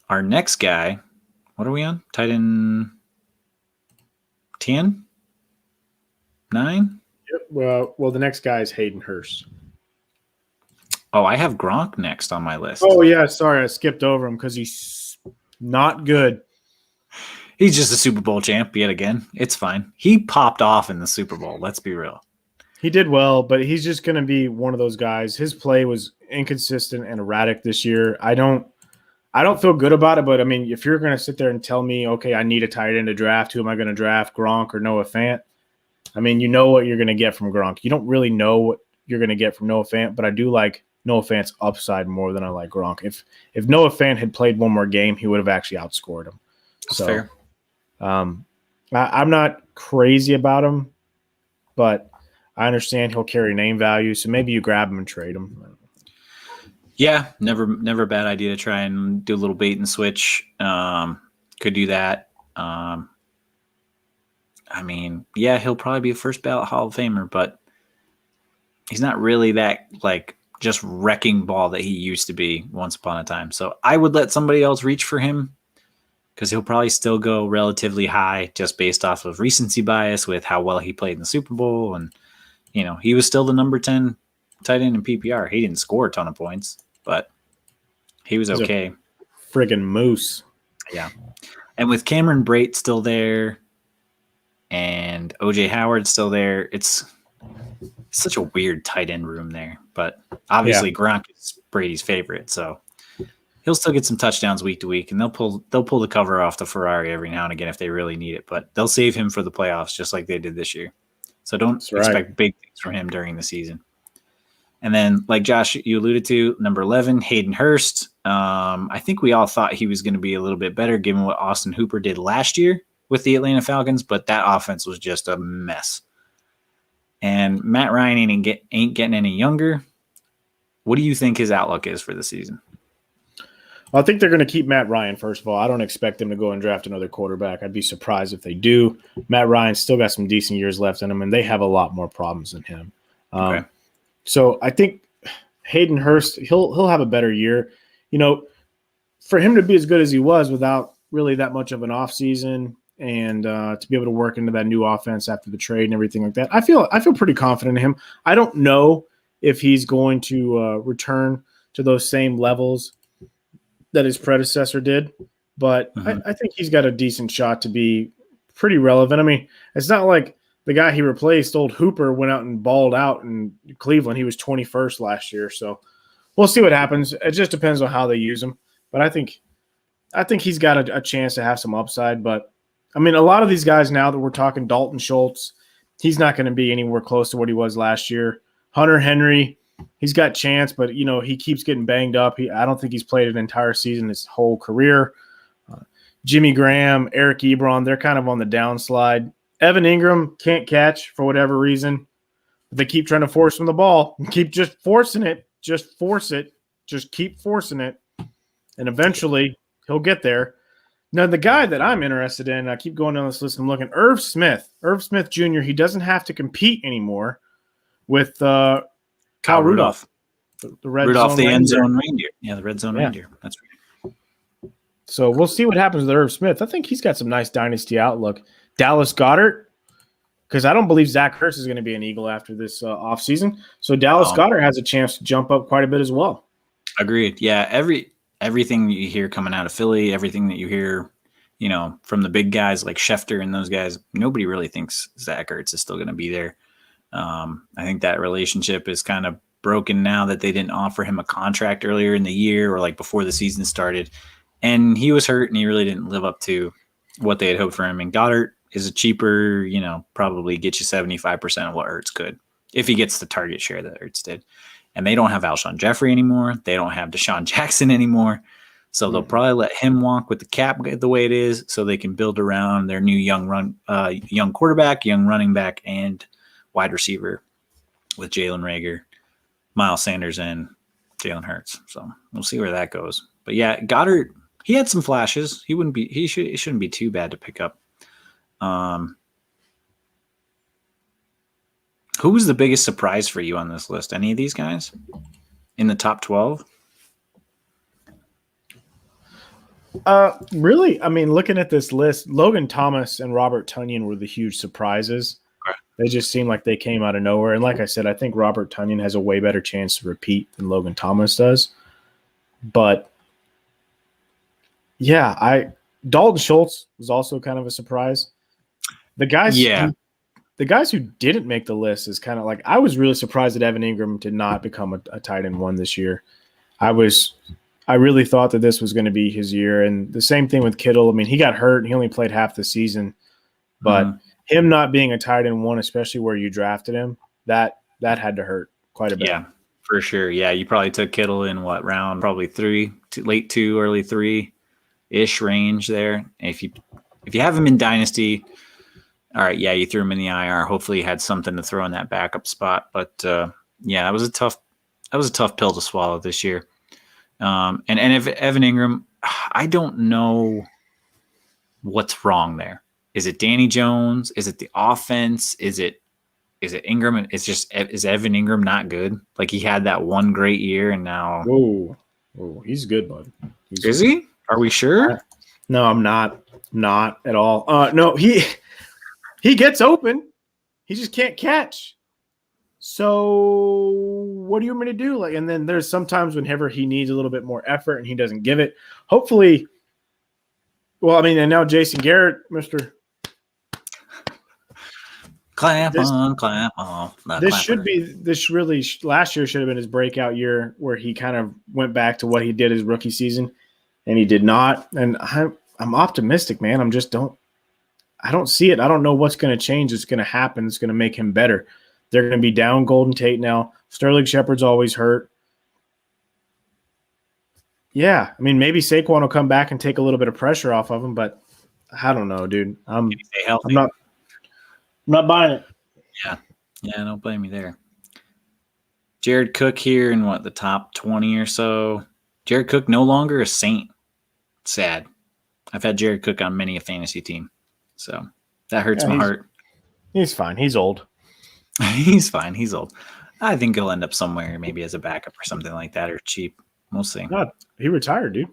Our next guy, what are we on? Tight end 10? 9? Yep. Well, the next guy is Hayden Hurst. Oh, I have Gronk next on my list. Oh, yeah. Sorry, I skipped over him because he's not good. He's just a Super Bowl champ yet again. It's fine. He popped off in the Super Bowl. Let's be real. He did well, but he's just going to be one of those guys. His play was inconsistent and erratic this year. I don't feel good about it, but I mean, if you're going to sit there and tell me, okay, I need a tight end to draft, who am I going to draft, Gronk or Noah Fant? I mean, you know what you're going to get from Gronk. You don't really know what you're going to get from Noah Fant, but I do like Noah Fant's upside more than I like Gronk. If Noah Fant had played one more game, he would have actually outscored him. That's fair. I'm not crazy about him, but I understand he'll carry name value, so maybe you grab him and trade him. Yeah, never a bad idea to try and do a little bait and switch. Could do that. I mean, yeah, he'll probably be a first ballot Hall of Famer, but he's not really that like just wrecking ball that he used to be once upon a time. So I would let somebody else reach for him because he'll probably still go relatively high just based off of recency bias with how well he played in the Super Bowl. And, he was still the number 10 tight end in PPR. He didn't score a ton of points, but he was okay. Friggin' moose. Yeah. And with Cameron Brate still there and OJ Howard still there, it's such a weird tight end room there. But obviously Gronk is Brady's favorite, so he'll still get some touchdowns week to week, and they'll pull the cover off the Ferrari every now and again if they really need it. But they'll save him for the playoffs just like they did this year. So don't expect big things from him during the season. And then, like Josh, you alluded to, number 11, Hayden Hurst. I think we all thought he was going to be a little bit better given what Austin Hooper did last year with the Atlanta Falcons, but that offense was just a mess. And Matt Ryan ain't getting any younger. What do you think his outlook is for the season? Well, I think they're going to keep Matt Ryan, first of all. I don't expect them to go and draft another quarterback. I'd be surprised if they do. Matt Ryan's still got some decent years left in him, and they have a lot more problems than him. Okay. So I think Hayden Hurst, he'll have a better year. For him to be as good as he was without really that much of an offseason and to be able to work into that new offense after the trade and everything like that, I feel pretty confident in him. I don't know if he's going to return to those same levels that his predecessor did, but I think he's got a decent shot to be pretty relevant. I mean, it's not like the guy he replaced, old Hooper, went out and balled out in Cleveland. He was 21st last year, so we'll see what happens. It just depends on how they use him. But I think he's got a chance to have some upside. But I mean, a lot of these guys now that we're talking, Dalton Schultz, he's not going to be anywhere close to what he was last year. Hunter Henry, he's got chance, but he keeps getting banged up. I don't think he's played an entire season his whole career. Jimmy Graham, Eric Ebron, they're kind of on the downslide. Evan Ingram can't catch for whatever reason. But they keep trying to force him the ball. Keep just forcing it. Just force it. Just keep forcing it. And eventually he'll get there. Now, the guy that I'm interested in, I keep going down this list and looking, Irv Smith Jr., he doesn't have to compete anymore with Kyle Rudolph. The red Rudolph, zone the reindeer. end zone reindeer. Yeah, the red zone reindeer. That's right. So we'll see what happens with Irv Smith. I think he's got some nice dynasty outlook. Dallas Goedert, because I don't believe Zach Ertz is going to be an Eagle after this offseason. So Dallas Goedert has a chance to jump up quite a bit as well. Agreed. Yeah, everything you hear coming out of Philly, everything that you hear, from the big guys like Schefter and those guys, nobody really thinks Zach Ertz is still going to be there. I think that relationship is kind of broken now that they didn't offer him a contract earlier in the year or like before the season started. And he was hurt and he really didn't live up to what they had hoped for him. And Goddard is a cheaper, probably get you 75% of what Ertz could if he gets the target share that Ertz did. And they don't have Alshon Jeffrey anymore. They don't have Deshaun Jackson anymore. So they'll probably let him walk with the cap the way it is so they can build around their new young quarterback, young running back, and wide receiver with Jalen Reagor, Miles Sanders, and Jalen Hurts. So we'll see where that goes. But yeah, Goddard, he had some flashes. He shouldn't be too bad to pick up. Who was the biggest surprise for you on this list? Any of these guys in the top 12? Really? I mean, looking at this list, Logan Thomas and Robert Tonyan were the huge surprises. They just seem like they came out of nowhere. And like I said, I think Robert Tonyan has a way better chance to repeat than Logan Thomas does. But yeah, Dalton Schultz was also kind of a surprise. The guys who didn't make the list is kind of like, I was really surprised that Evan Ingram did not become a tight end one this year. I really thought that this was going to be his year. And the same thing with Kittle. I mean, he got hurt and he only played half the season. But him not being a tight end one, especially where you drafted him, that had to hurt quite a bit. Yeah, for sure. Yeah, you probably took Kittle in what round? Probably 3, late 2, early 3-ish range there. If you have him in Dynasty, all right, yeah, you threw him in the IR. Hopefully, you had something to throw in that backup spot. But yeah, that was a tough pill to swallow this year. And if Evan Ingram, I don't know what's wrong there. Is it Danny Jones? Is it the offense? Is it Ingram? Is Evan Ingram not good? Like he had that one great year and now. Whoa, he's good, bud. Is he? Are we sure? No, I'm not. Not at all. No, he gets open. He just can't catch. So what do you want me to do? Like, and then there's sometimes whenever he needs a little bit more effort and he doesn't give it. Hopefully, well, I mean, and now Jason Garrett, Mr. Clap on. This really last year should have been his breakout year where he kind of went back to what he did his rookie season, and he did not. And I'm optimistic, man. I don't see it. I don't know what's going to change. It's going to happen. It's going to make him better. They're going to be down Golden Tate now. Sterling Shepard's always hurt. Yeah, I mean, maybe Saquon will come back and take a little bit of pressure off of him, but I don't know, dude. I'm not buying it. Yeah, don't blame me there. Jared Cook here in the top 20 or so. Jared Cook no longer a Saint. Sad. I've had Jared Cook on many a fantasy team, so that hurts my heart. He's fine. He's old. He's fine. He's old. I think he'll end up somewhere, maybe as a backup or something like that, or cheap. We'll see. God, he retired, dude.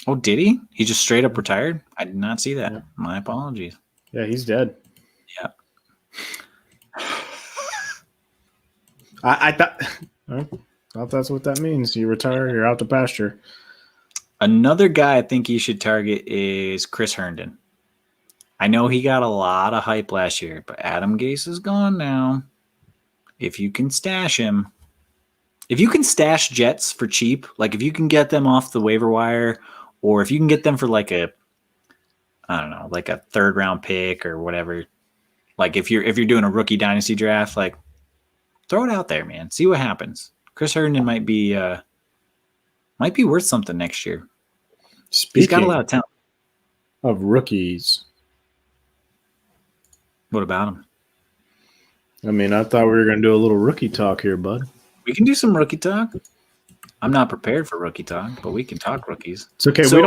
Oh, did he? He just straight up retired? I did not see that. Yeah. My apologies. Yeah, he's dead. Yeah. I thought that's what that means. You retire, you're out to pasture. Another guy I think you should target is Chris Herndon. I know he got a lot of hype last year, but Adam Gase is gone now. If you can stash him, if you can stash Jets for cheap, like if you can get them off the waiver wire, or if you can get them for like a 3rd round pick or whatever, like if you're doing a rookie dynasty draft, like throw it out there, man. See what happens. Chris Herndon might be worth something next year. He's got a lot of talent. Of rookies. What about him? I mean, I thought we were going to do a little rookie talk here, bud. We can do some rookie talk. I'm not prepared for rookie talk, but we can talk rookies. It's okay. We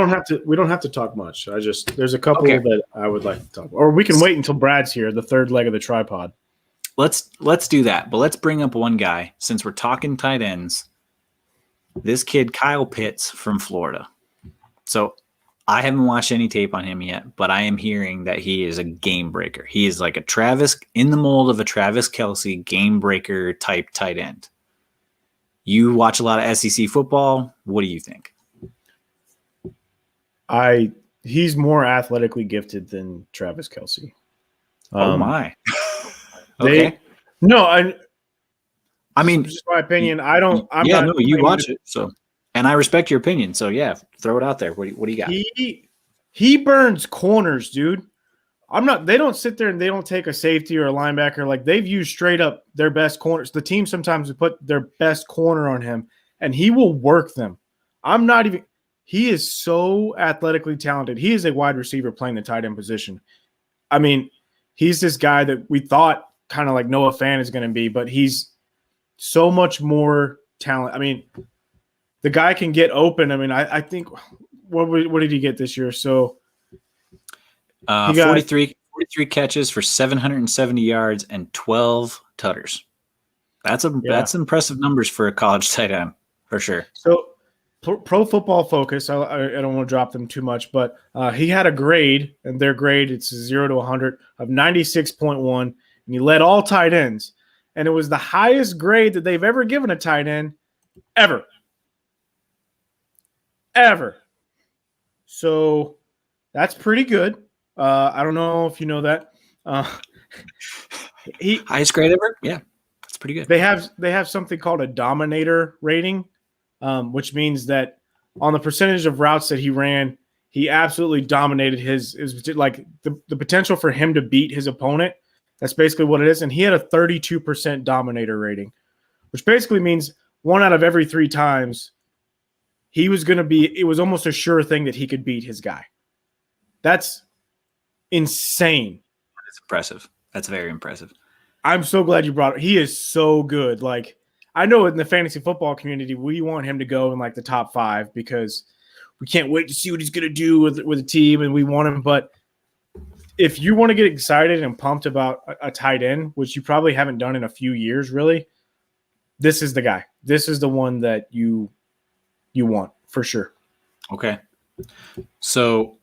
don't have to talk much. There's a couple that I would like to talk about. Or we can wait until Brad's here, the third leg of the tripod. Let's do that. But let's bring up one guy since we're talking tight ends. This kid, Kyle Pitts from Florida. So I haven't watched any tape on him yet, but I am hearing that he is a game breaker. He is like in the mold of a Travis Kelsey game breaker type tight end. You watch a lot of SEC football. What do you think? He's more athletically gifted than Travis Kelsey. Oh my. Okay. I mean, just my opinion. You watch it. So, and I respect your opinion. So yeah, throw it out there. What do you got? He burns corners, dude. They don't sit there and they don't take a safety or a linebacker. Like they've used straight up their best corners. The team sometimes would put their best corner on him and he will work them. He is so athletically talented. He is a wide receiver playing the tight end position. I mean, he's this guy that we thought kind of like Noah Fant is going to be, but he's so much more talent. I mean, the guy can get open. I mean, I think what did he get this year? So 43 catches for 770 yards and 12 tutters. That's impressive numbers for a college tight end for sure. So Pro Football Focus, I don't want to drop them too much, but he had a grade, and their grade, it's 0 to 100 of 96.1, and he led all tight ends. And it was the highest grade that they've ever given a tight end ever. Ever. So that's pretty good. I don't know if you know that. Highest grade ever? Yeah, that's pretty good. They have something called a Dominator Rating, which means that on the percentage of routes that he ran, he absolutely dominated his like the potential for him to beat his opponent. That's basically what it is. And he had a 32% Dominator Rating, which basically means 1 out of every 3 times he was going to be – it was almost a sure thing that he could beat his guy. That's insane. That's impressive. That's very impressive. I'm so glad you brought it. He is so good. Like, I know in the fantasy football community, we want him to go in like the top 5 because we can't wait to see what he's going to do with a team, and we want him. But if you want to get excited and pumped about a tight end, which you probably haven't done in a few years, really, this is the guy. This is the one that you want for sure. Okay. So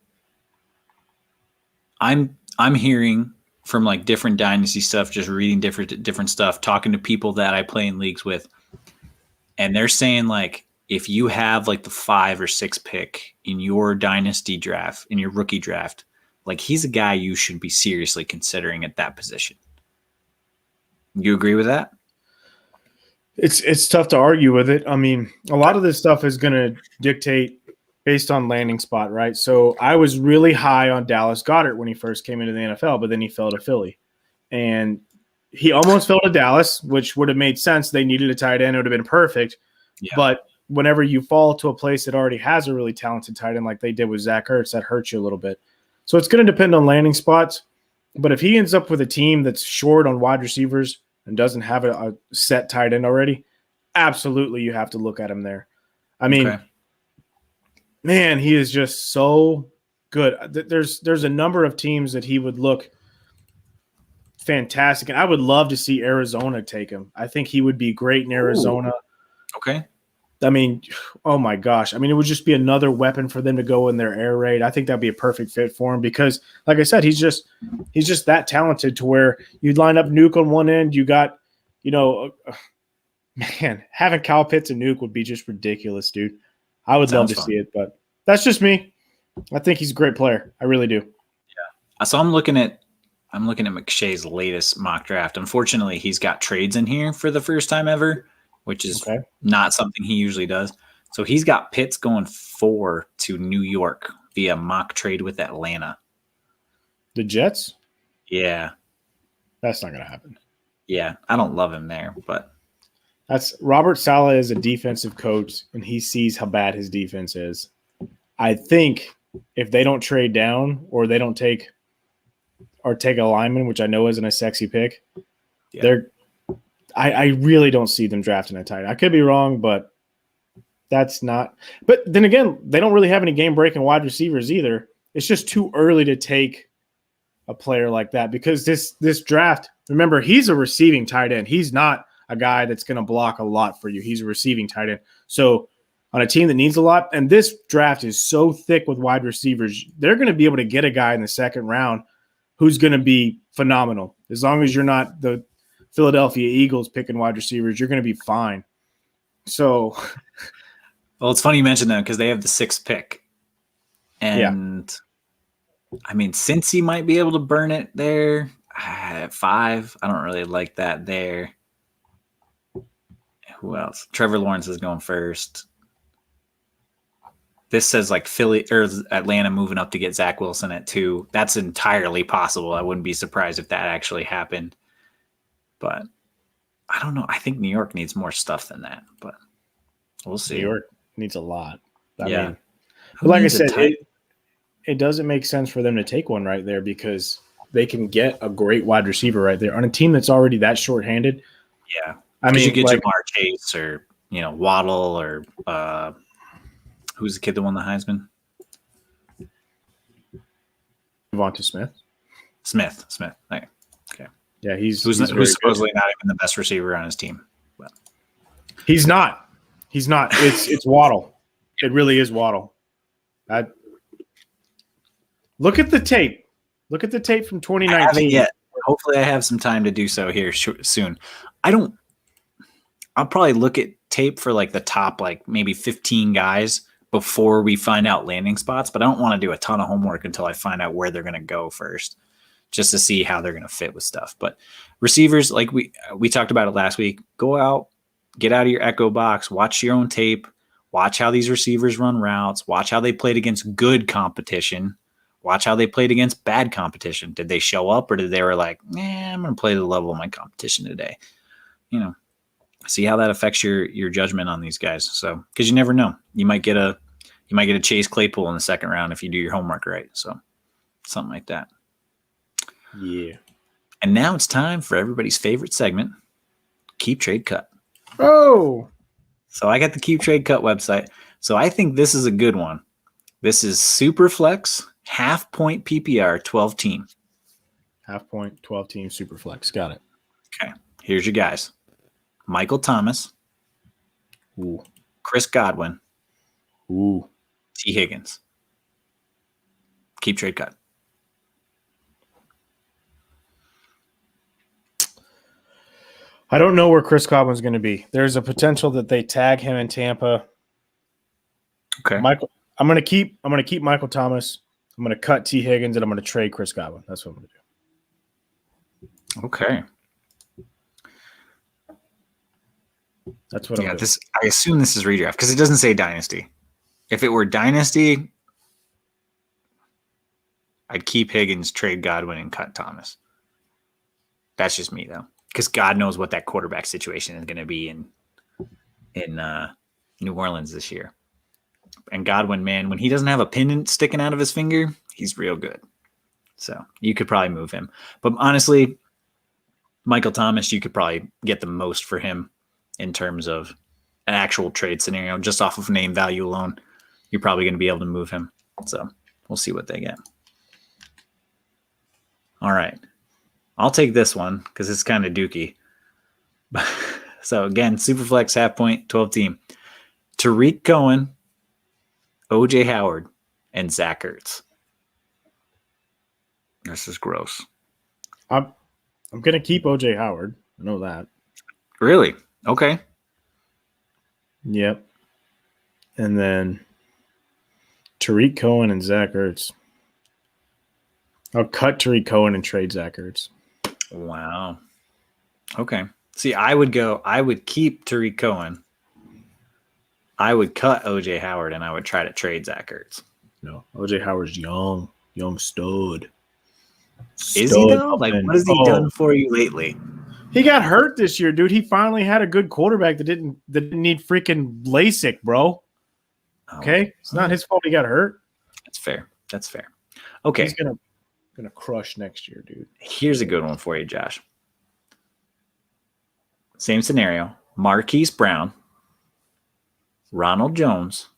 I'm hearing from like different dynasty stuff, just reading different stuff, talking to people that I play in leagues with, and they're saying like if you have like the 5 or 6 pick in your dynasty draft, in your rookie draft, like he's a guy you should be seriously considering at that position. You agree with that? It's tough to argue with it. I mean, a lot of this stuff is going to dictate based on landing spot, right? So I was really high on Dallas Goedert when he first came into the NFL, but then he fell to Philly. And he almost fell to Dallas, which would have made sense. They needed a tight end. It would have been perfect. Yeah. But whenever you fall to a place that already has a really talented tight end like they did with Zach Ertz, that hurts you a little bit. So it's going to depend on landing spots. But if he ends up with a team that's short on wide receivers and doesn't have a set tight end already, absolutely you have to look at him there. I mean, man, he is just so good. There's a number of teams that he would look fantastic. And I would love to see Arizona take him. I think he would be great in Arizona. Ooh. Okay. I mean, oh my gosh. I mean, it would just be another weapon for them to go in their air raid. I think that'd be a perfect fit for him because, like I said, he's just that talented to where you'd line up Nuke on one end. You got, man, having Kyle Pitts and Nuke would be just ridiculous, dude. I would love to see it, but that's just me. I think he's a great player. I really do. Yeah. So I'm looking at McShay's latest mock draft. Unfortunately, he's got trades in here for the first time ever, which is not something he usually does. So he's got Pitts going 4 to New York via mock trade with Atlanta. The Jets? Yeah. That's not going to happen. Yeah. I don't love him there, but. That's Robert Saleh is a defensive coach, and he sees how bad his defense is. I think if they don't trade down or they don't take a lineman, which I know isn't a sexy pick, I really don't see them drafting a tight end. I could be wrong, but that's not. But then again, they don't really have any game-breaking wide receivers either. It's just too early to take a player like that because this draft, remember, he's a receiving tight end. He's not a guy that's going to block a lot for you. He's a receiving tight end. So on a team that needs a lot, and this draft is so thick with wide receivers, they're going to be able to get a guy in the second round who's going to be phenomenal. As long as you're not the Philadelphia Eagles picking wide receivers, you're going to be fine. So, well, it's funny you mentioned that because they have the 6th pick. And I mean, Cincy might be able to burn it there at 5. I don't really like that there. Who else? Trevor Lawrence is going first. This says like Philly or Atlanta moving up to get Zach Wilson at 2. That's entirely possible. I wouldn't be surprised if that actually happened. But I don't know. I think New York needs more stuff than that, but we'll see. New York needs a lot. I mean, like I said, it doesn't make sense for them to take one right there because they can get a great wide receiver right there on a team that's already that shorthanded. Yeah. I mean, you get Jamar Chase or, Waddle or who's the kid that won the Heisman? Devonta Smith. Smith. Okay. Yeah, who's supposedly not even the best receiver on his team. But. He's not. It's Waddle. It really is Waddle. Look at the tape. Look at the tape from 2019. Hopefully I have some time to do so here soon. I'll probably look at tape for like the top, like maybe 15 guys before we find out landing spots, but I don't want to do a ton of homework until I find out where they're going to go first, just to see how they're going to fit with stuff. But receivers, like we talked about it last week, go out, get out of your echo box, watch your own tape, watch how these receivers run routes, watch how they played against good competition, watch how they played against bad competition. Did they show up, or did they were like, I'm going to play the level of my competition today? See how that affects your judgment on these guys. So, because you never know, you might get a Chase Claypool in the second round if you do your homework right. So, something like that. Yeah. And now it's time for everybody's favorite segment, Keep Trade Cut. Oh. So I got the Keep Trade Cut website. So I think this is a good one. This is Superflex half point PPR 12 team. Half point 12 team Superflex. Got it. Okay. Here's your guys. Michael Thomas. Ooh. Chris Godwin. Ooh. T. Higgins. Keep Trade Cut. I don't know where Chris Godwin's going to be. There's a potential that they tag him in Tampa. Okay. I'm going to keep Michael Thomas. I'm going to cut T. Higgins, and I'm going to trade Chris Godwin. That's what I'm going to do. Okay. That's what I'm doing. I assume this is redraft because it doesn't say dynasty. If it were dynasty, I'd keep Higgins, trade Godwin, and cut Thomas. That's just me though, because God knows what that quarterback situation is going to be in New Orleans this year. And Godwin, man, when he doesn't have a pin sticking out of his finger, he's real good. So you could probably move him. But honestly, Michael Thomas, you could probably get the most for him in terms of an actual trade scenario, just off of name value alone. You're probably going to be able to move him. So we'll see what they get. All right. I'll take this one because it's kind of dookie. So again, Superflex half point, 12 team. Tariq Cohen, OJ Howard, and Zach Ertz. This is gross. I'm going to keep OJ Howard. I know that. Really? Okay. Yep. And then Tariq Cohen and Zach Ertz. I'll cut Tariq Cohen and trade Zach Ertz. Wow. Okay. See, I would keep Tariq Cohen. I would cut OJ Howard, and I would try to trade Zach Ertz. No, OJ Howard's young stud. Is he though? Like, what has he done for you lately? He got hurt this year, dude. He finally had a good quarterback that didn't need freaking LASIK, bro. Okay, it's not his fault he got hurt. That's fair. Okay, he's gonna crush next year, dude. Here's a good one for you, Josh. Same scenario: Marquise Brown, Ronald Jones,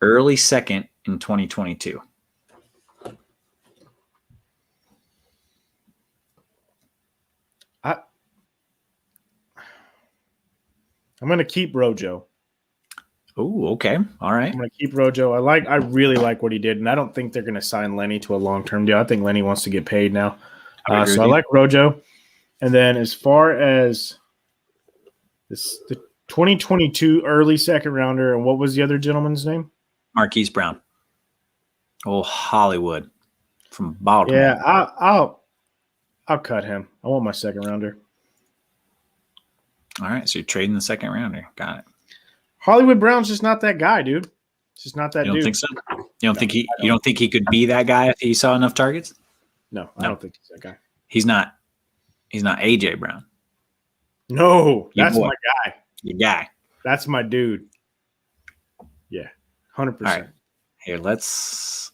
early second in 2022. I'm going to keep Rojo. Oh, okay. All right. I'm going to keep Rojo. I really like what he did, and I don't think they're going to sign Lenny to a long-term deal. I think Lenny wants to get paid now. So I like Rojo. And then as far as the 2022 early second rounder, and what was the other gentleman's name? Marquise Brown. Oh, Hollywood from Baltimore. Yeah, I'll cut him. I want my second rounder. All right, so you're trading the second rounder. Got it. Hollywood Brown's just not that guy, dude. It's just not that dude. You don't think so? You don't think he could be that guy if he saw enough targets? No, I don't think he's that guy. He's not AJ Brown. No, that's my guy. Your guy. That's my dude. Yeah, 100%. All right. Here, let's.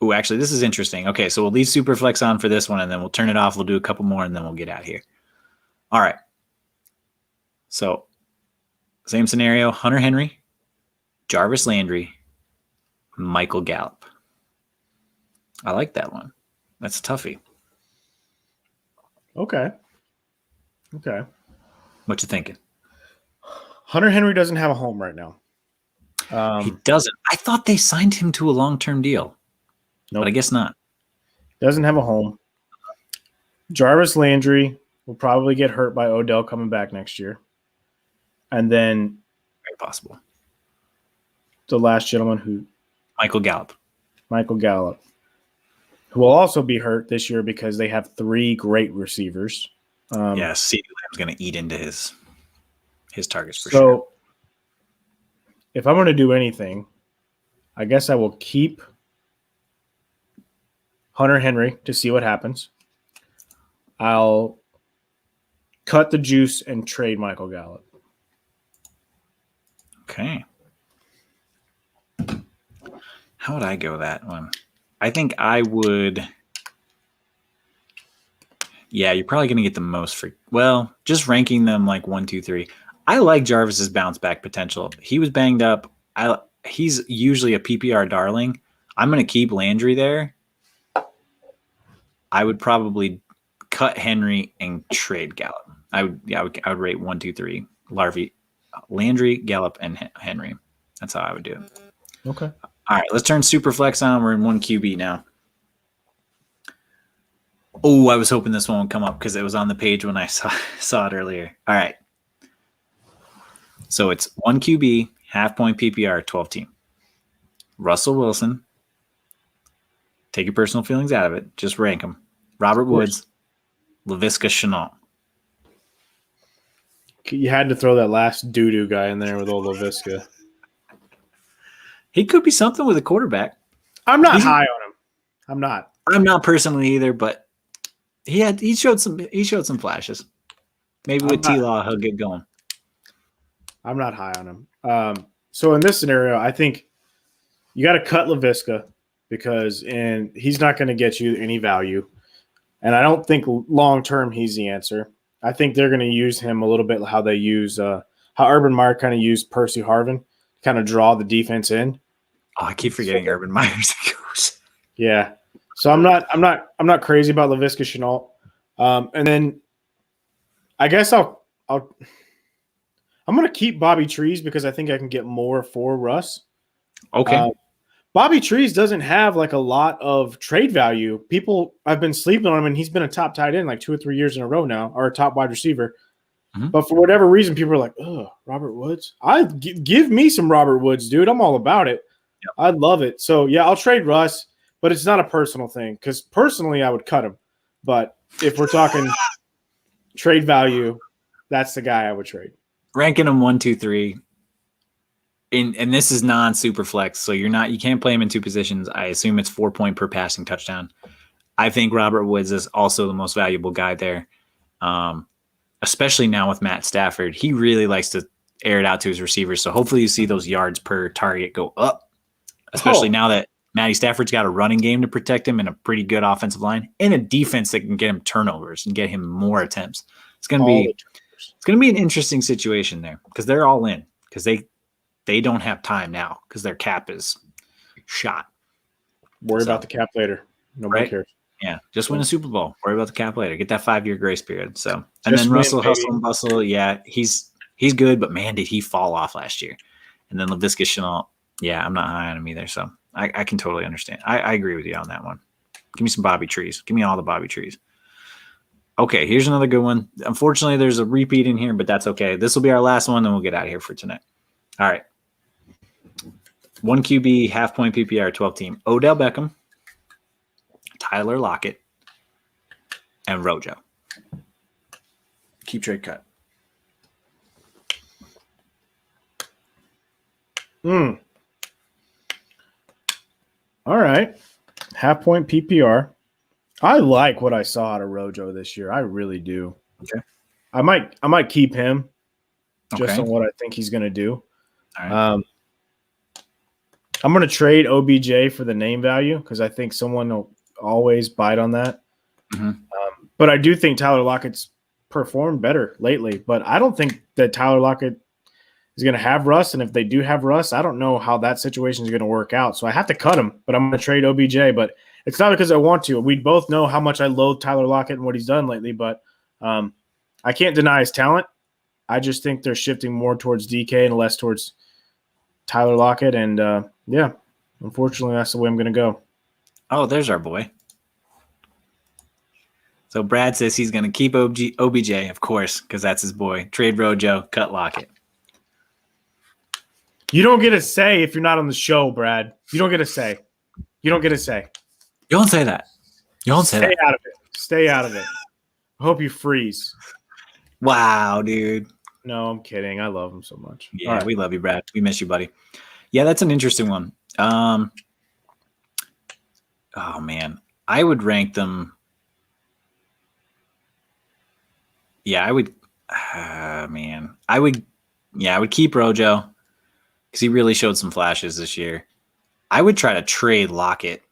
Oh, actually, this is interesting. Okay, so we'll leave Superflex on for this one, and then we'll turn it off. We'll do a couple more, and then we'll get out of here. All right. So, same scenario: Hunter Henry, Jarvis Landry, Michael Gallup. I like that one. That's a toughie. Okay. What you thinking? Hunter Henry doesn't have a home right now. He doesn't. I thought they signed him to a long-term deal. Nope. But I guess not. Doesn't have a home. Jarvis Landry will probably get hurt by Odell coming back next year. And then Very possible. The last gentleman who Michael Gallup, who will also be hurt this year because they have 3 great receivers. CeeDee Lamb's going to eat into his targets for so sure. If I'm going to do anything, I guess I will keep Hunter Henry to see what happens. I'll cut the juice and trade Michael Gallup. Okay. How would I go that one? I think I would. Yeah, you're probably going to get the most for. Well, just ranking them like 1, 2, 3. I like Jarvis's bounce back potential. He was banged up. He's usually a PPR darling. I'm going to keep Landry there. I would probably cut Henry and trade Gallup. I would rate 1, 2, 3. Landry, Gallup, and Henry. That's how I would do it. Okay. All right, let's turn super flex on. We're in 1 QB now. Oh, I was hoping this one would come up because it was on the page when I saw it earlier. All right. So it's 1 QB, half point PPR, 12 team. Russell Wilson. Take your personal feelings out of it. Just rank them. Robert Woods, Laviska Shenault. You had to throw that last doo-doo guy in there with old Laviska. He could be something with a quarterback. I'm not high on him. I'm not. I'm not personally either, but he showed some flashes. Maybe with T-Law he'll get going. I'm not high on him. So in this scenario, I think you got to cut Laviska because he's not going to get you any value. And I don't think long-term he's the answer. I think they're going to use him a little bit how they use how Urban Meyer kind of used Percy Harvin to kind of draw the defense in. Oh, I keep forgetting Urban Meyer's coach. Yeah. So I'm not crazy about Laviska Shenault. And then I guess I'm going to keep Bobby Trees because I think I can get more for Russ. Okay. Bobby Trees doesn't have like a lot of trade value. People have been sleeping on him, and he's been a top tight end like 2 or 3 years in a row now, or a top wide receiver. Mm-hmm. But for whatever reason, people are like, "Oh, Robert Woods." Give me some Robert Woods, dude. I'm all about it. Yep. I'd love it. So yeah, I'll trade Russ, but it's not a personal thing because personally, I would cut him. But if we're talking trade value, that's the guy I would trade. Ranking him 1, 2, 3. And this is non-super flex, so you can't play him in 2 positions. I assume it's 4 point per passing touchdown. I think Robert Woods is also the most valuable guy there, especially now with Matt Stafford. He really likes to air it out to his receivers, so hopefully you see those yards per target go up, especially now that Matty Stafford's got a running game to protect him and a pretty good offensive line and a defense that can get him turnovers and get him more attempts. It's going to be an interesting situation there because they're all in because they don't have time now because their cap is shot. Worry about the cap later. Nobody cares. Yeah, just win a Super Bowl. Worry about the cap later. Get that 5-year grace period. So, and then Russell Hustle and Bustle. Yeah, he's good, but man, did he fall off last year? And then Laviska Shenault. Yeah, I'm not high on him either. So I can totally understand. I agree with you on that one. Give me some Bobby Trees. Give me all the Bobby Trees. Okay, here's another good one. Unfortunately, there's a repeat in here, but that's okay. This will be our last one, then we'll get out of here for tonight. All right. 1 QB, half point PPR, 12 team. Odell Beckham, Tyler Lockett, and Rojo. Keep trade cut. All right. Half point PPR. I like what I saw out of Rojo this year. I really do. Okay. I might keep him just on what I think he's going to do. All right. I'm going to trade OBJ for the name value because I think someone will always bite on that. Mm-hmm. But I do think Tyler Lockett's performed better lately. But I don't think that Tyler Lockett is going to have Russ. And if they do have Russ, I don't know how that situation is going to work out. So I have to cut him, but I'm going to trade OBJ. But it's not because I want to. We both know how much I loathe Tyler Lockett and what he's done lately. But I can't deny his talent. I just think they're shifting more towards DK and less towards Tyler Lockett. And, yeah, unfortunately, that's the way I'm going to go. Oh, there's our boy. So Brad says he's going to keep OBJ, of course, because that's his boy. Trade Rojo, cut Lockett. You don't get a say if you're not on the show, Brad. You don't get a say. You don't get a say. You don't say that. You don't say that. Stay out of it. Stay out of it. I hope you freeze. Wow, dude. No, I'm kidding. I love him so much. Yeah, right. We love you, Brad. We miss you, buddy. Yeah, that's an interesting one. Oh, man. I would rank them. Yeah, I would. Man. I would keep Rojo because he really showed some flashes this year. I would try to trade Lockett.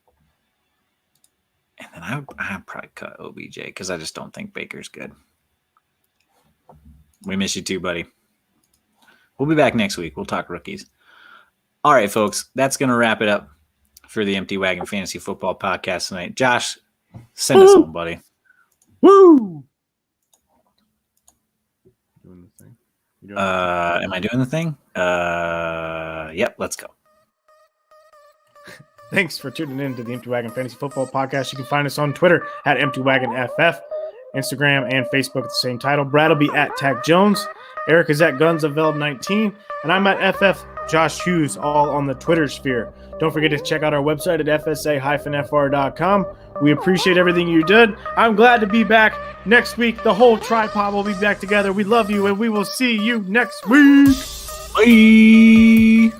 And then I'd probably cut OBJ because I just don't think Baker's good. We miss you too, buddy. We'll be back next week. We'll talk rookies. All right, folks. That's going to wrap it up for the Empty Wagon Fantasy Football Podcast tonight. Josh, send us home, buddy. Woo! Doing the thing. Am I doing the thing? Yep, let's go. Thanks for tuning in to the Empty Wagon Fantasy Football Podcast. You can find us on Twitter at EmptyWagonFF, Instagram and Facebook at the same title. Brad will be at Tack Jones. Eric is at GunsOfVeld19. And I'm at FF Josh Hughes, all on the Twitter sphere. Don't forget to check out our website at fsa-fr.com. We appreciate everything you did. I'm glad to be back next week. The whole tripod will be back together. We love you, and we will see you next week. Bye.